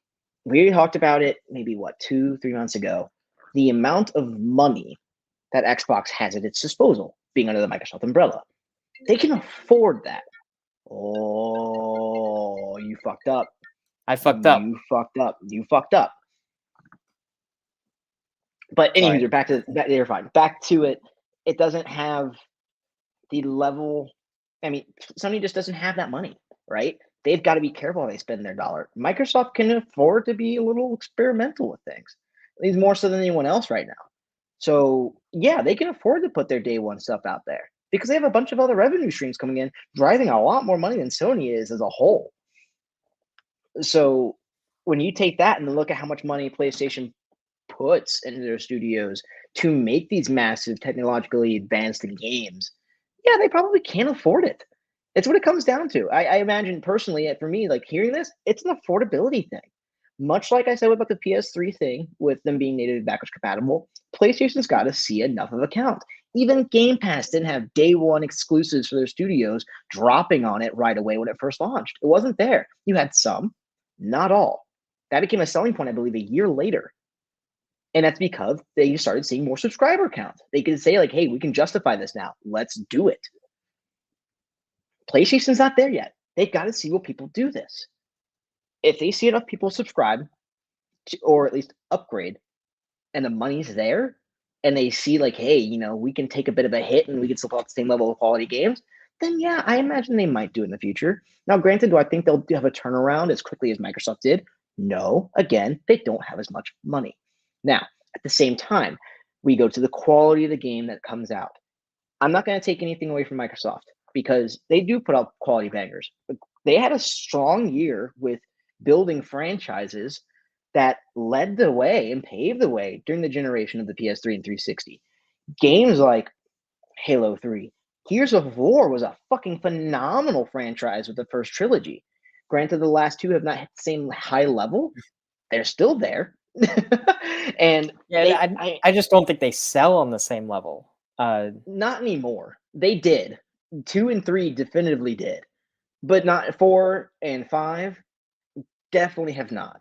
We talked about it maybe 2-3 months ago. The amount of money that Xbox has at its disposal, being under the Microsoft umbrella, they can afford that. Oh, you fucked up. I fucked up. You fucked up. You fucked up. But anyway, you're fine. Back to it. It doesn't have the level. I mean, Sony just doesn't have that money, right? They've got to be careful how they spend their dollar. Microsoft can afford to be a little experimental with things, at least more so than anyone else right now. So yeah, they can afford to put their day one stuff out there because they have a bunch of other revenue streams coming in, driving a lot more money than Sony is as a whole. So when you take that and then look at how much money PlayStation puts into their studios to make these massive technologically advanced games, yeah, they probably can't afford it. It's what it comes down to. I imagine personally, for me, like hearing this, it's an affordability thing. Much like I said about the PS3 thing with them being native backwards compatible, PlayStation's got to see enough of a count. Even Game Pass didn't have day one exclusives for their studios dropping on it right away when it first launched. It wasn't there. You had some, not all. That became a selling point, I believe, a year later. And that's because they started seeing more subscriber counts. They could say, like, hey, we can justify this now. Let's do it. PlayStation's not there yet. They've got to see what people do this. If they see enough people subscribe or at least upgrade and the money's there and they see like, hey, we can take a bit of a hit and we can still have the same level of quality games, then yeah, I imagine they might do it in the future. Now, granted, do I think they'll have a turnaround as quickly as Microsoft did? No. Again, they don't have as much money. Now, at the same time, we go to the quality of the game that comes out. I'm not going to take anything away from Microsoft because they do put out quality bangers. They had a strong year with building franchises that led the way and paved the way during the generation of the PS3 and 360. Games like Halo 3, Gears of War was a fucking phenomenal franchise with the first trilogy. Granted, the last two have not hit the same high level. They're still there. And I just don't think they sell on the same level. Not anymore. They did. 2 and 3 definitively did. But not 4 and 5 definitely have not.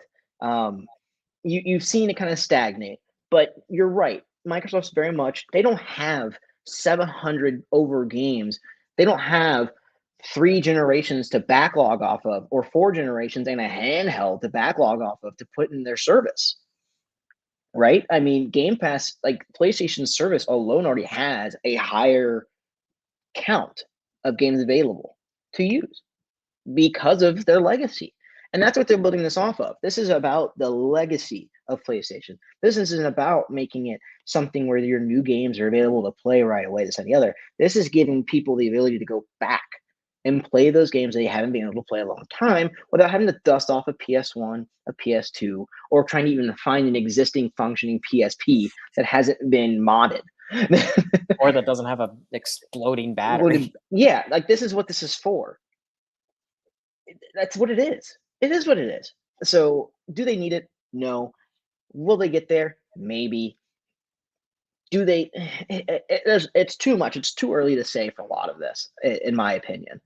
You've seen it kind of stagnate, but you're right. Microsoft's very much, they don't have 700 over games. They don't have 3 generations to backlog off of, or 4 generations and a handheld to backlog off of to put in their service. Right? I mean, Game Pass, like PlayStation's service alone already has a higher count of games available to use because of their legacy. And that's what they're building this off of. This is about the legacy of PlayStation. This isn't about making it something where your new games are available to play right away, this and the other. This is giving people the ability to go back and play those games they haven't been able to play a long time without having to dust off a PS1, a PS2, or trying to even find an existing functioning PSP that hasn't been modded. Or that doesn't have an exploding battery. Yeah, like this is what this is for. That's what it is. It is what it is. So, do they need it? No. Will they get there? Maybe. Do they? It's too much. It's too early to say for a lot of this, in my opinion.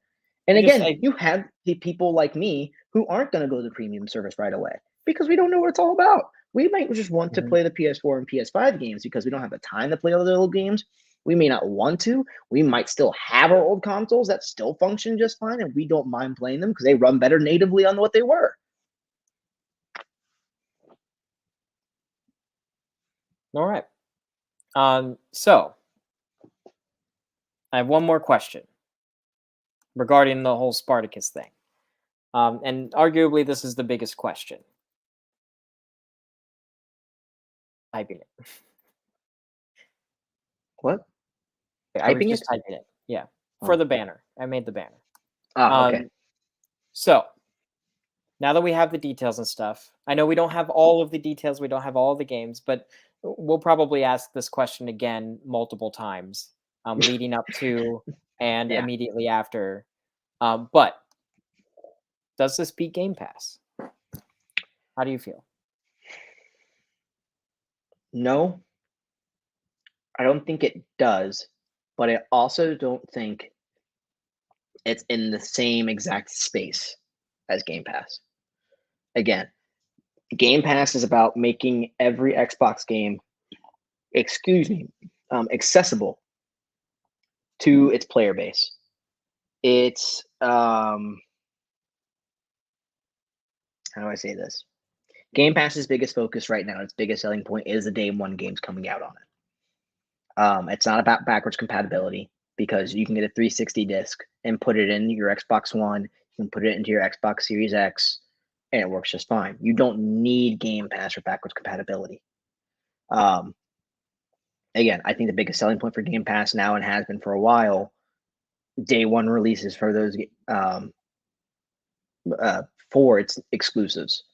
And again, you have the people like me who aren't going to go to the premium service right away because we don't know what it's all about. We might just want to play the PS4 and PS5 games because we don't have the time to play all the little games. We may not want to. We might still have our old consoles that still function just fine, and we don't mind playing them because they run better natively on what they were. All right. So I have one more question regarding the whole Spartacus thing. And arguably this is the biggest question. Typing it. What? I was just typing it. Yeah. For the banner. I made the banner. Oh, okay. So now that we have the details and stuff, I know we don't have all of the details, we don't have all of the games, but we'll probably ask this question again multiple times, leading up to and immediately after. But does this beat Game Pass? How do you feel? No, I don't think it does, but I also don't think it's in the same exact space as Game Pass. Again, Game Pass is about making every Xbox game, accessible to its player base. It's how do I say this? Game Pass's biggest focus right now, its biggest selling point is the day one games coming out on it. It's not about backwards compatibility because you can get a 360 disc and put it in your Xbox One. You can put it into your Xbox Series X, and it works just fine. You don't need Game Pass for backwards compatibility. Again, I think the biggest selling point for Game Pass now and has been for a while, day one releases for those for its exclusives.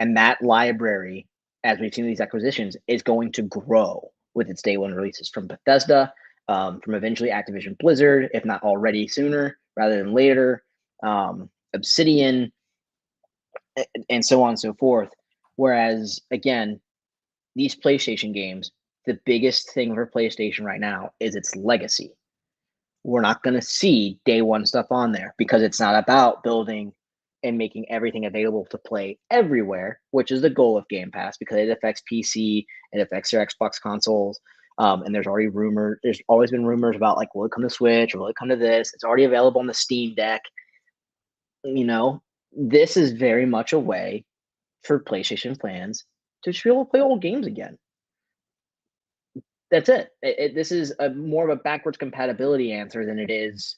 And that library, as we've seen these acquisitions, is going to grow with its day one releases from Bethesda, from eventually Activision Blizzard, if not already sooner rather than later, Obsidian, and so on and so forth. Whereas, again, these PlayStation games, the biggest thing for PlayStation right now is its legacy. We're not going to see day one stuff on there because it's not about building and making everything available to play everywhere, which is the goal of Game Pass, because it affects PC, it affects your Xbox consoles. And there's always been rumors about like, will it come to Switch or will it come to this? It's already available on the Steam Deck. This is very much a way for PlayStation fans to just be able to play old games again. That's it. This is more of a backwards compatibility answer than it is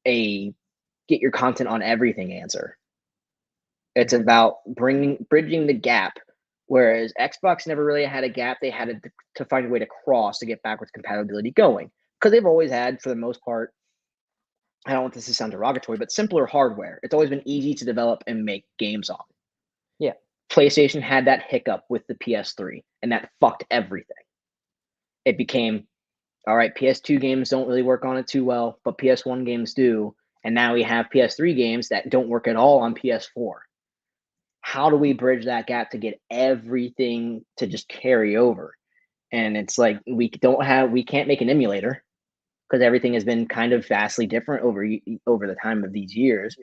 a get your content on everything answer. It's about bridging the gap, whereas Xbox never really had a gap. They had to find a way to cross to get backwards compatibility going, because they've always had, for the most part, I don't want this to sound derogatory, but simpler hardware. It's always been easy to develop and make games on. Yeah. PlayStation had that hiccup with the PS3, and that fucked everything. It became, all right, PS2 games don't really work on it too well, but PS1 games do. And now we have PS3 games that don't work at all on PS4. How do we bridge that gap to get everything to just carry over? And it's like we can't make an emulator because everything has been kind of vastly different over the time of these years.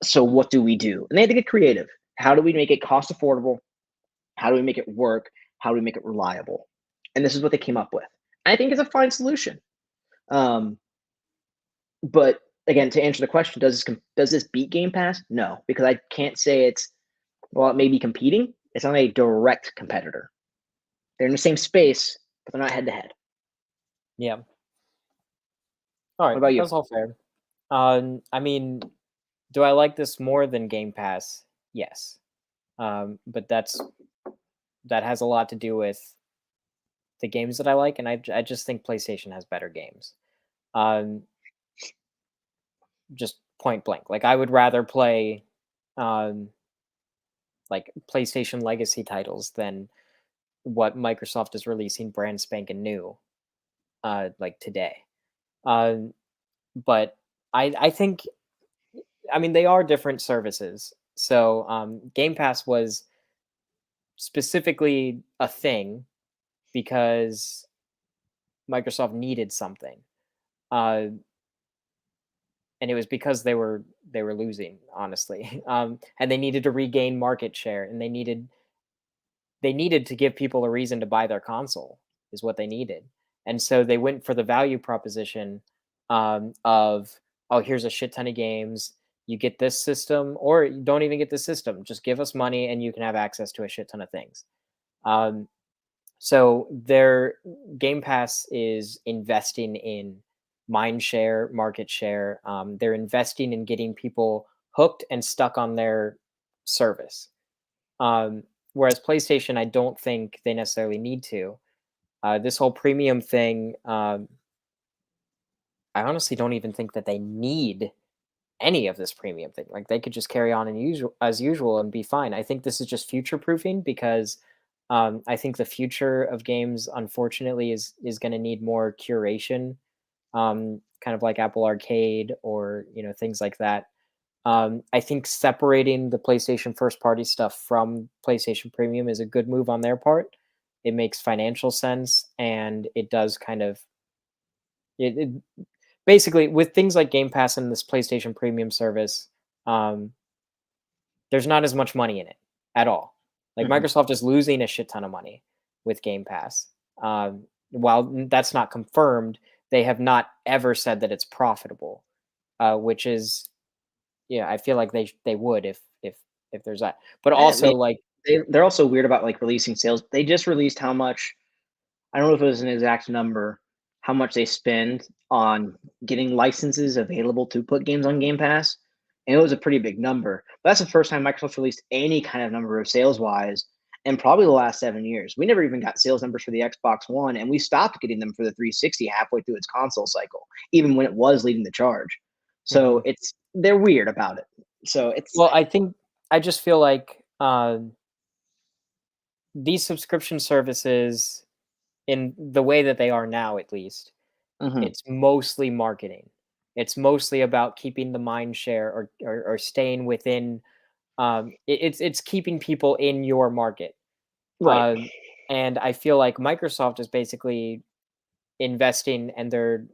So what do we do? And they had to get creative. How do we make it cost affordable? How do we make it work? How do we make it reliable? And this is what they came up with. I think it's a fine solution. But again, to answer the question, does this beat Game Pass? No, because I can't say it may be competing. It's not a direct competitor. They're in the same space, but they're not head to head. Yeah. All right. What about you? That's all fair. I mean, do I like this more than Game Pass? Yes. But that has a lot to do with the games that I like, and I just think PlayStation has better games. Just point blank. Like, I would rather play like PlayStation legacy titles than what Microsoft is releasing brand spanking new like today. But I think, I mean, they are different services. So Game Pass was specifically a thing because Microsoft needed something. And it was because they were losing, honestly. And they needed to regain market share, and they needed to give people a reason to buy their console, is what they needed. And so they went for the value proposition of, oh, here's a shit ton of games. You get this system, or you don't even get the system. Just give us money and you can have access to a shit ton of things. So their Game Pass is investing in mind share, market share. They're investing in getting people hooked and stuck on their service. Whereas PlayStation, I don't think they necessarily need to. This whole premium thing, I honestly don't even think that they need any of this premium thing. Like, they could just carry on as usual and be fine. I think this is just future proofing, because I think the future of games, unfortunately, is going to need more curation, kind of like Apple Arcade or things like that. I think separating the PlayStation first party stuff from PlayStation Premium is a good move on their part. It makes financial sense, and it does kind of it basically, with things like Game Pass and this PlayStation Premium service, there's not as much money in it at all. Like, Microsoft is losing a shit ton of money with Game Pass. While that's not confirmed, they have not ever said that it's profitable, which is, I feel like they would if there's that. But also, like, they're also weird about like releasing sales. They just released how much, I don't know if it was an exact number, how much they spend on getting licenses available to put games on Game Pass. And it was a pretty big number. But that's the first time Microsoft released any kind of number of sales-wise in probably the last 7 years. We never even got sales numbers for the Xbox One, and we stopped getting them for the 360 halfway through its console cycle, even when it was leading the charge. So they're weird about it. So it's, well, I just feel like these subscription services, in the way that they are now, at least, it's mostly marketing. It's mostly about keeping the mind share, or staying within. It's keeping people in your market. right. And I feel like Microsoft is basically investing, and they're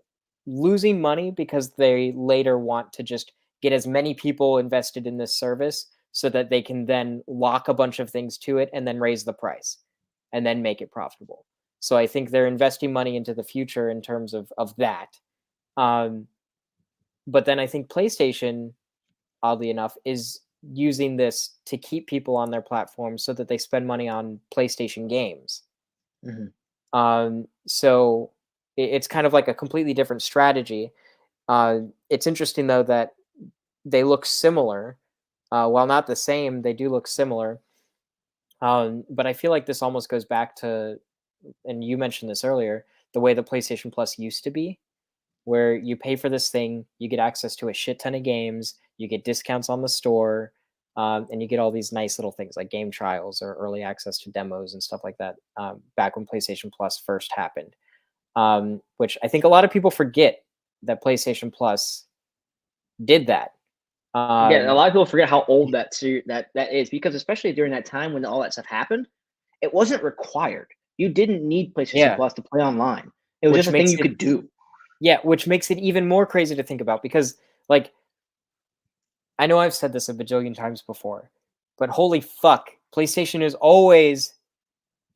losing money because they later want to just get as many people invested in this service so that they can then lock a bunch of things to it and then raise the price and then make it profitable. So I think they're investing money into the future in terms of that. Um, but then I think PlayStation, oddly enough, is using this to keep people on their platform so that they spend money on PlayStation games. Mhm. So it's kind of like a completely different strategy. It's interesting though that they look similar. While not the same, they do look similar. But I feel like this almost goes back to, and you mentioned this earlier, the way the PlayStation Plus used to be, where you pay for this thing, you get access to a shit ton of games, you get discounts on the store, and you get all these nice little things like game trials or early access to demos and stuff like that. Back when PlayStation Plus first happened, which I think a lot of people forget that PlayStation Plus did that. Yeah, a Um, lot of people forget how old that is, because especially during that time when all that stuff happened, it wasn't required. You didn't need PlayStation yeah, Plus to play online. It was just which a thing makes you it could do. which makes it even more crazy to think about because like I know I've said this a bajillion times before, but holy fuck, PlayStation is always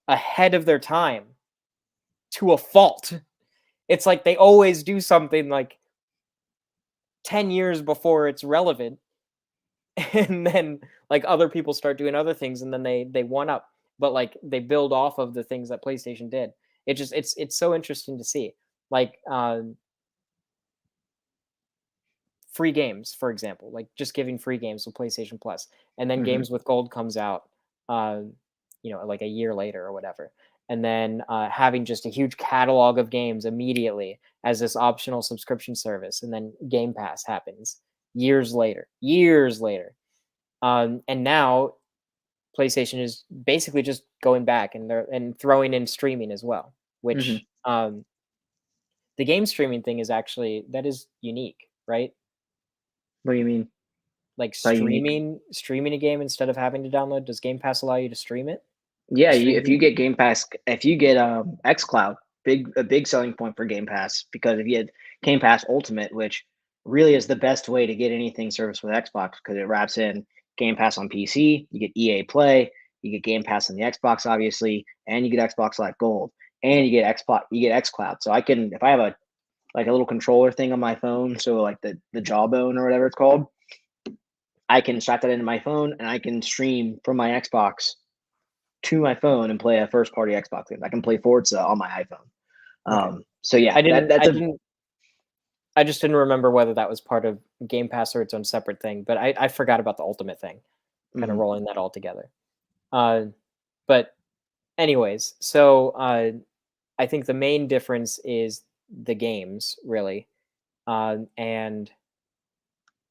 ahead of their time to a fault. It's like they always do something like 10 years before it's relevant and then like other people start doing other things and then they one up, but like they build off of the things that PlayStation did. It's so interesting to see. Like free games, for example, like just giving free games with PlayStation Plus, and then Mhm. Games with Gold comes out, uh, like a year later or whatever, and then having just a huge catalog of games immediately as this optional subscription service, and then Game Pass happens years later, and now PlayStation is basically just going back and they're and throwing in streaming as well, Mhm. which the game streaming thing is actually that is unique, right? What do you mean Like by unique? streaming a game instead of having to download, does Game Pass allow you to stream it? Yeah, if you Streaming. get Game Pass, if you get XCloud, a big selling point for Game Pass, because if you get Game Pass Ultimate, which really is the best way to get anything service with Xbox, because it wraps in Game Pass on PC, you get EA Play, you get Game Pass on the Xbox, obviously, and you get Xbox Live Gold, and you get XCloud. So I can, if I have a like a little controller thing on my phone, so like the Jawbone or whatever it's called, I can strap that into my phone and I can stream from my Xbox to my phone and play a first party Xbox game. I can play Forza on my iPhone. Okay. So yeah, that's I a didn't I just didn't remember whether that was part of Game Pass or its own separate thing, but I forgot about the Ultimate thing, kinda mhm, rolling that all together. Uh, but anyways, so, I think the main difference is the games, really, and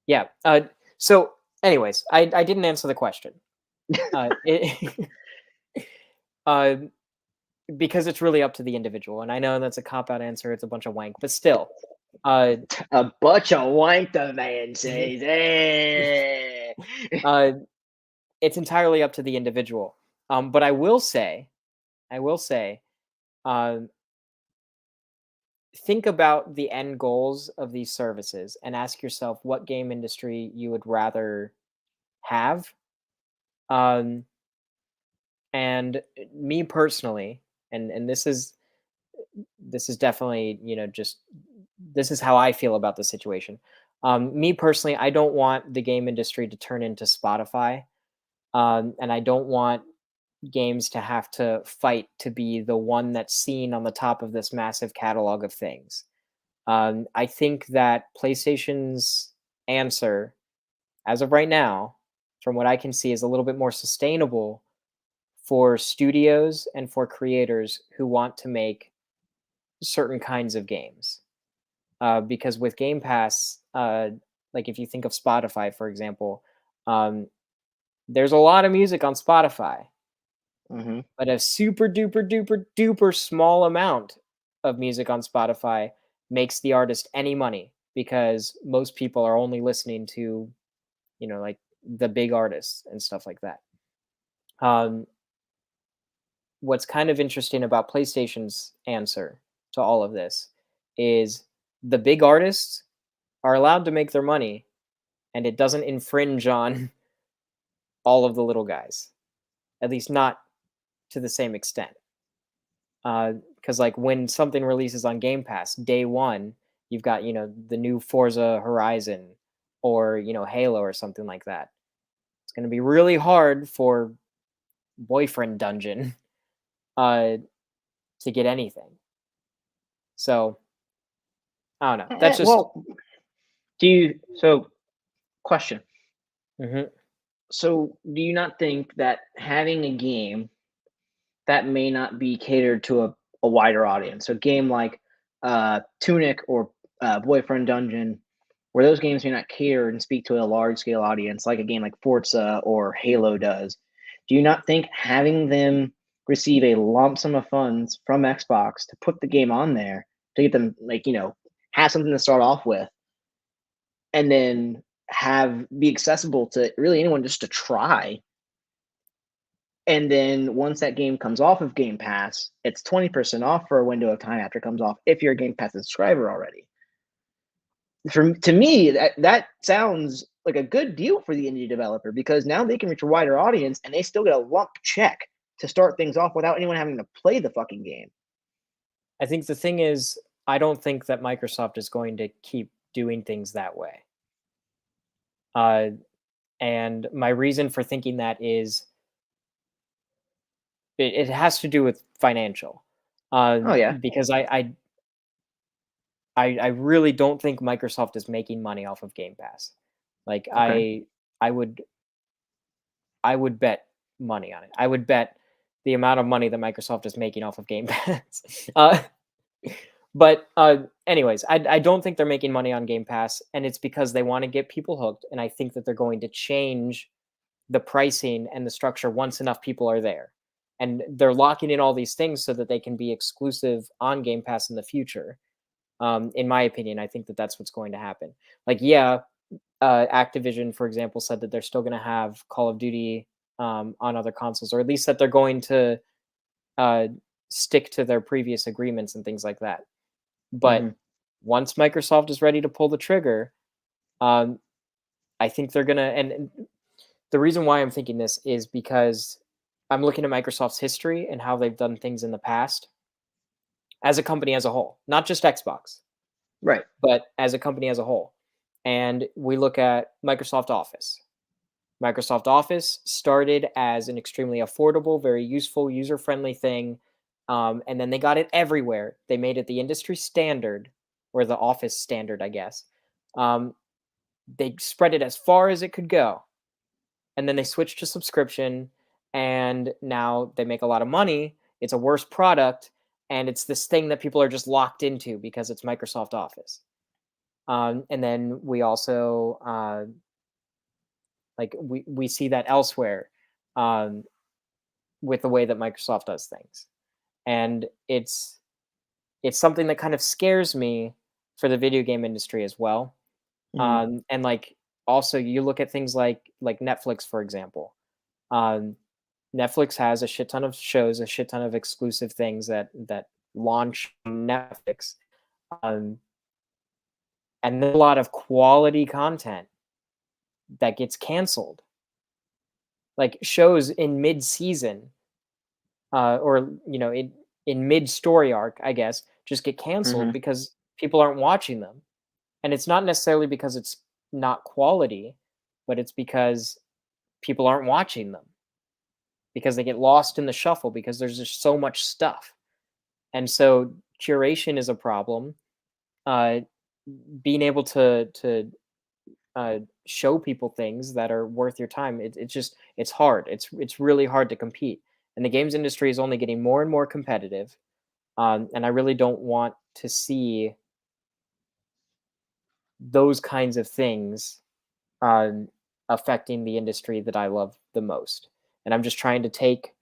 yeah, so anyways, I didn't answer the question. It um, because it's really up to the individual, and I know that's a cop out answer, it's a bunch of wank, but still, uh, a bunch of wank, the man says. Eh. uh, it's entirely up to the individual. But I will say, um, think about the end goals of these services and ask yourself what game industry you would rather have. Um, and me personally, and this is definitely just this is how I feel about the situation. Me personally, I don't want the game industry to turn into Spotify, and I don't want games to have to fight to be the one that's seen on the top of this massive catalog of things. I think that PlayStation's answer, as of right now, from what I can see, is a little bit more sustainable for studios and for creators who want to make certain kinds of games. Because with Game Pass, like if you think of Spotify, for example, um, there's a lot of music on Spotify, Mhm. but a super duper duper duper small amount of music on Spotify makes the artist any money because most people are only listening to, like the big artists and stuff like that. Um, what's kind of interesting about PlayStation's answer to all of this is the big artists are allowed to make their money, and it doesn't infringe on all of the little guys, at least not to the same extent. Because like when something releases on Game Pass day one, you've got the new Forza Horizon or Halo or something like that. It's going to be really hard for Boyfriend Dungeon to get anything. So I don't know. That's just well, question. So do you not think that having a game that may not be catered to a wider audience, so a game like Tunic or Boyfriend Dungeon, where those games may not cater and speak to a large scale audience like a game like Forza or Halo does, do you not think having them receive a lump sum of funds from Xbox to put the game on there to get them have something to start off with, and then be accessible to really anyone just to try, and then once that game comes off of Game Pass, it's 20% off for a window of time after it comes off if you're a Game Pass subscriber already. To me, that sounds like a good deal for the indie developer, because now they can reach a wider audience and they still get a lump check to start things off without anyone having to play the fucking game. I think the thing is, I don't think that Microsoft is going to keep doing things that way. And my reason for thinking that is it has to do with financial. Oh yeah, Because I really don't think Microsoft is making money off of Game Pass. Like okay. I would bet money on it. I would bet the amount of money that Microsoft is making off of Game Pass. But anyways, I don't think they're making money on Game Pass, and it's because they want to get people hooked, and I think that they're going to change the pricing and the structure once enough people are there. And they're locking in all these things so that they can be exclusive on Game Pass in the future. In my opinion, I think that that's what's going to happen. Like, yeah, Activision, for example, said that they're still going to have Call of Duty on other consoles, or at least that they're going to stick to their previous agreements and things like that. But once Microsoft is ready to pull the trigger, I think they're going to. And the reason why I'm thinking this is because I'm looking at Microsoft's history and how they've done things in the past as a company as a whole, not just Xbox, Right. but as a company as a whole. And we look at Microsoft Office. Microsoft Office started as an extremely affordable, very useful, user-friendly thing, and then they got it everywhere. They made it the industry standard, or the Office standard, I guess. They spread it as far as it could go, and then they switched to subscription, and now they make a lot of money. It's a worse product, and it's this thing that people are just locked into because it's Microsoft Office. And then we also like we see that elsewhere with the way that Microsoft does things, and it's something that kind of scares me for the video game industry as well. And like also you look at things like Netflix, for example. Netflix has a shit ton of shows, a shit ton of exclusive things that launch on Netflix, and there's a lot of quality content that gets canceled, like shows in mid-season, or in mid-story arc, I guess, just get canceled because people aren't watching them. And it's not necessarily because it's not quality, but it's because people aren't watching them, because they get lost in the shuffle because there's just so much stuff. And so curation is a problem. Being able to show people things that are worth your time, it's hard. It's really hard to compete. And the games industry is only getting more and more competitive. And I really don't want to see those kinds of things affecting the industry that I love the most. And I'm just trying to take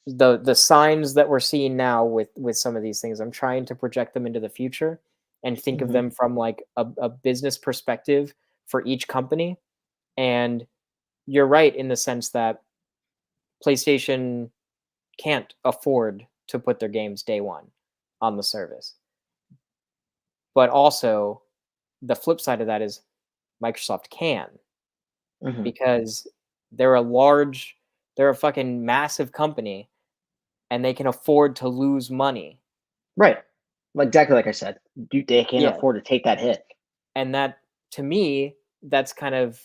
the signs that we're seeing now with some of these things. I'm trying to project them into the future and think of them from like a business perspective for each company. And you're right in the sense that PlayStation can't afford to put their games day one on the service. But also, the flip side of that is Microsoft can, because they're a fucking massive company, and they can afford to lose money. Right. Exactly like I said. They can't Yeah. afford to take that hit. And that, to me, that's kind of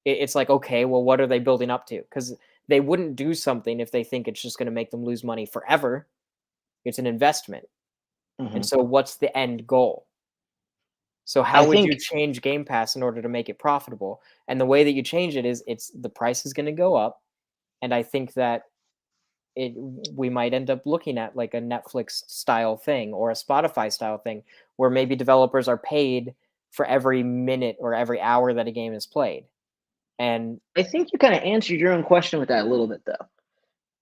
it's like, okay, well, what are they building up to? Because they wouldn't do something if they think it's just going to make them lose money forever. It's an investment. And so what's the end goal? So how I would you think change Game Pass in order to make it profitable? And the way that you change it is the price is going to go up. And I think that we might end up looking at like a Netflix style thing or a Spotify style thing, where maybe developers are paid for every minute or every hour that a game is played. And I think you kind of answered your own question with that a little bit though.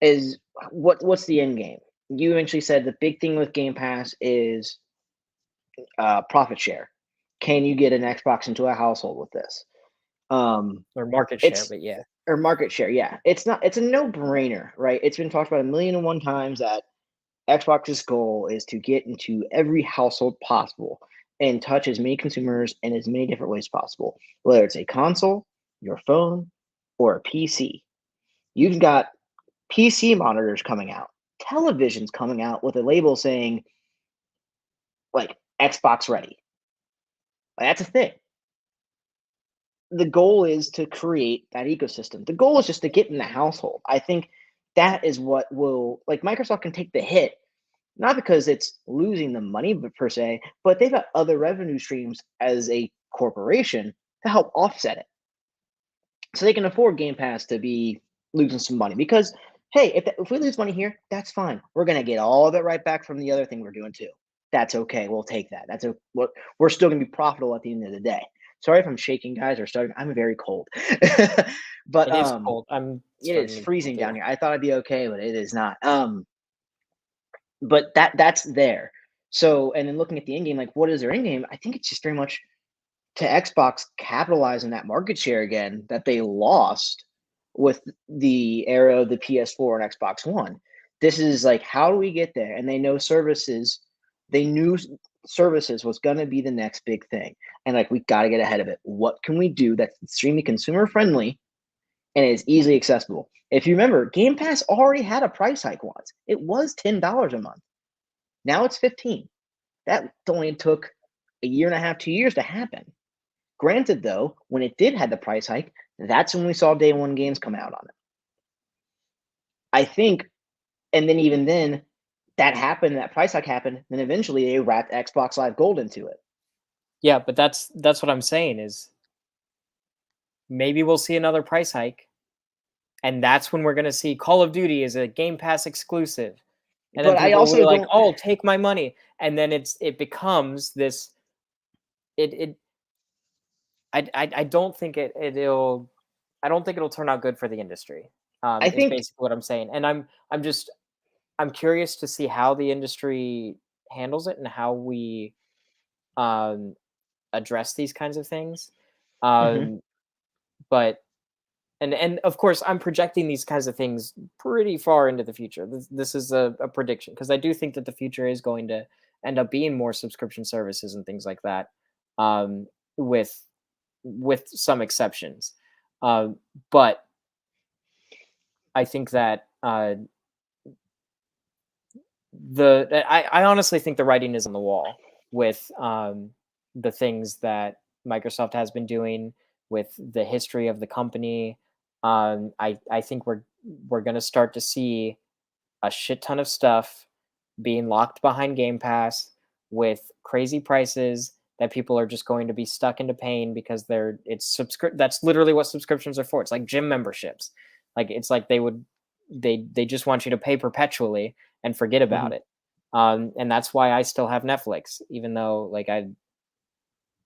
Is what's the end game? You eventually said the big thing with Game Pass is profit share. Can you get an Xbox into a household with this? or market share, It's but yeah. or market share. Yeah, it's a no brainer, right? It's been talked about 1,000,001 times that Xbox's goal is to get into every household possible and touch as many consumers in as many different ways possible, whether it's a console, your phone, or a PC. You've got PC monitors coming out, televisions coming out with a label saying like Xbox ready. That's a thing. The goal is to create that ecosystem. The goal is just to get in the household. I think that is what will, like, Microsoft can take the hit, not because it's losing the money per se, but they've got other revenue streams as a corporation to help offset it. So they can afford Game Pass to be losing some money because, hey, if we lose money here, that's fine. We're going to get all of it right back from the other thing we're doing too. That's okay. We'll take that. We're still going to be profitable at the end of the day. Sorry if I'm shaking, guys, or starting. I'm very cold, but It is cold. I'm it is starting to freezing down too. here. I thought I'd be okay, but it is not. But that's there. So, and then looking at the end game, like what is their end game? I think it's just very much to Xbox capitalizing that market share again that they lost with the era of the PS4 and Xbox One. This is like, how do we get there? And they know services, they knew services was going to be the next big thing. And like, we got to get ahead of it. What can we do that's extremely consumer friendly and is easily accessible? If you remember, Game Pass already had a price hike once. It was $10 a month. Now it's 15. That only took a year and a half, 2 years to happen. Granted, though, when it did have the price hike, that's when we saw day one games come out on it. I think, and then even then, that happened, that price hike happened, then eventually they wrapped Xbox Live Gold into it. Yeah, but that's what I'm saying is maybe we'll see another price hike, and that's when we're going to see Call of Duty as a Game Pass exclusive. And then But I people will be also like, don't. "Oh, take my money." And then it becomes this it I don't think it'll I don't think it'll turn out good for the industry. I Is think, basically what I'm saying. And I'm curious to see how the industry handles it and how we um address these kinds of things. mhm. Um but and of course I'm projecting these kinds of things pretty far into the future. This is a prediction because I do think that the future is going to end up being more subscription services and things like that, um, with some exceptions. But I think that I honestly think the writing is on the wall with the things that Microsoft has been doing with the history of the company. I think we're going to start to see a shit ton of stuff being locked behind Game Pass with crazy prices that people are just going to be stuck into paying because that's literally what subscriptions are for. It's like gym memberships. Like it's like they just want you to pay perpetually and forget about Mhm. it. And that's why I still have Netflix, even though like I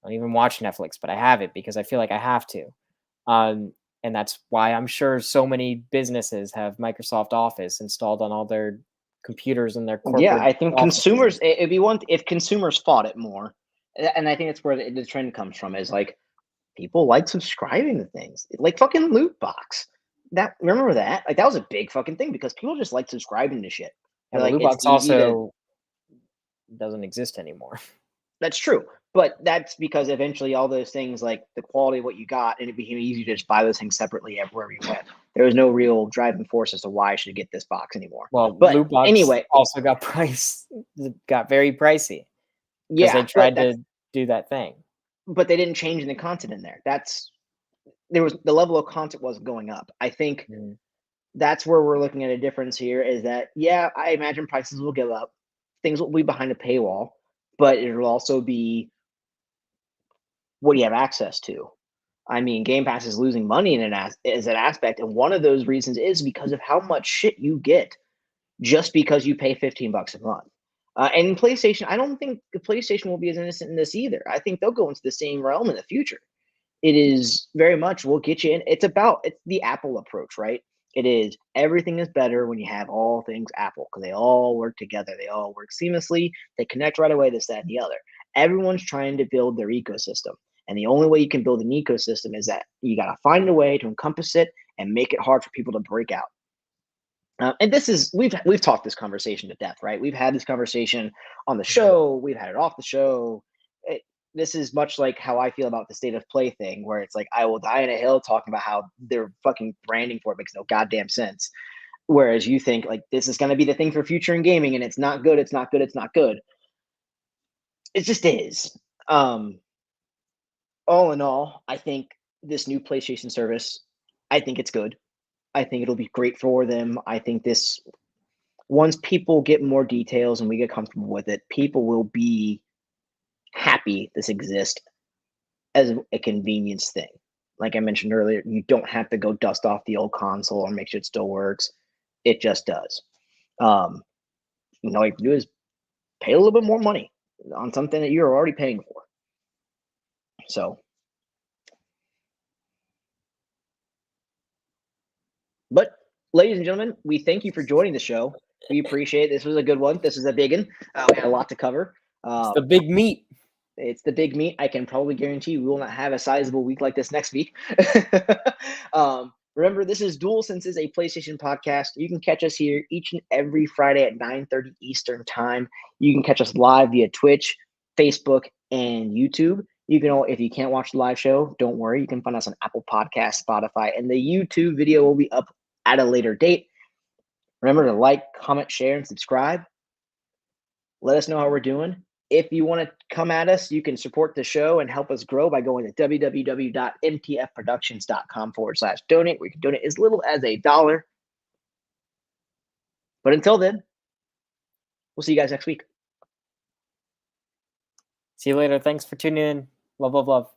don't even watch Netflix, but I have it because I feel like I have to. Um, and that's why I'm sure so many businesses have Microsoft Office installed on all their computers and their Yeah, corporate I think offices and consumers, stuff. it'd be one if consumers fought it more, and I think that's where the trend comes from. Is like people like subscribing to things, like fucking loot box. remember that? Like that was a big fucking thing because people just like subscribing to shit. Yeah, They're but like, loot it's box easy to. also doesn't exist anymore. That's true. But that's because eventually all those things, like the quality of what you got, and it became easy to just buy those things separately everywhere you went. There was no real driving force as to why I should get this box anymore. Well, But loot box anyway, also got got very pricey because they yeah, but tried to do that thing. they didn't change the content in there. There was the level of content wasn't going up. I think Mm. that's where we're looking at a difference here is that, yeah, I imagine prices will go up. Things will be behind a paywall, but it'll also be what do you have access to? I mean, Game Pass is losing money in as an aspect, and one of those reasons is because of how much shit you get just because you pay $15 a month. And PlayStation, I don't think the PlayStation will be as innocent in this either. I think they'll go into the same realm in the future. It is very much we'll get you in. It's the Apple approach, right? It is everything is better when you have all things Apple because they all work together. They all work seamlessly. They connect right away, this, that, and the other. Everyone's trying to build their ecosystem. And the only way you can build an ecosystem is that you got to find a way to encompass it and make it hard for people to break out. And this is we've talked this conversation to death, right? We've had this conversation on the show. We've had it off the show. This is much like how I feel about the state of play thing, where it's like I will die in a hill talking about how their fucking branding for it makes no goddamn sense. Whereas you think like this is going to be the thing for future in gaming, and it's not good. It's not good. It's not good. It just is. All in all, I think this new PlayStation service, I think it's good. I think it'll be great for them. I think this once people get more details and we get comfortable with it, people will be happy this exists as a convenience thing. Like I mentioned earlier, you don't have to go dust off the old console or make sure it still works. It just does. All you have to do is pay a little bit more money on something that you're already paying for. So, but ladies and gentlemen, we thank you for joining the show. We appreciate it. This was a good one. This is a big one. We had a lot to cover. It's the big meat. It's the big meat. I can probably guarantee we will not have a sizable week like this next week. Remember, this is Dual Senses, a PlayStation podcast. You can catch us here each and every Friday at 9:30 Eastern Time. You can catch us live via Twitch, Facebook, and YouTube. You can, if you can't watch the live show, don't worry. You can find us on Apple Podcasts, Spotify, and the YouTube video will be up at a later date. Remember to like, comment, share, and subscribe. Let us know how we're doing. If you want to come at us, you can support the show and help us grow by going to www.mtfproductions.com/donate, where you can donate as little as $1. But until then, we'll see you guys next week. See you later. Thanks for tuning in. Love, love, love.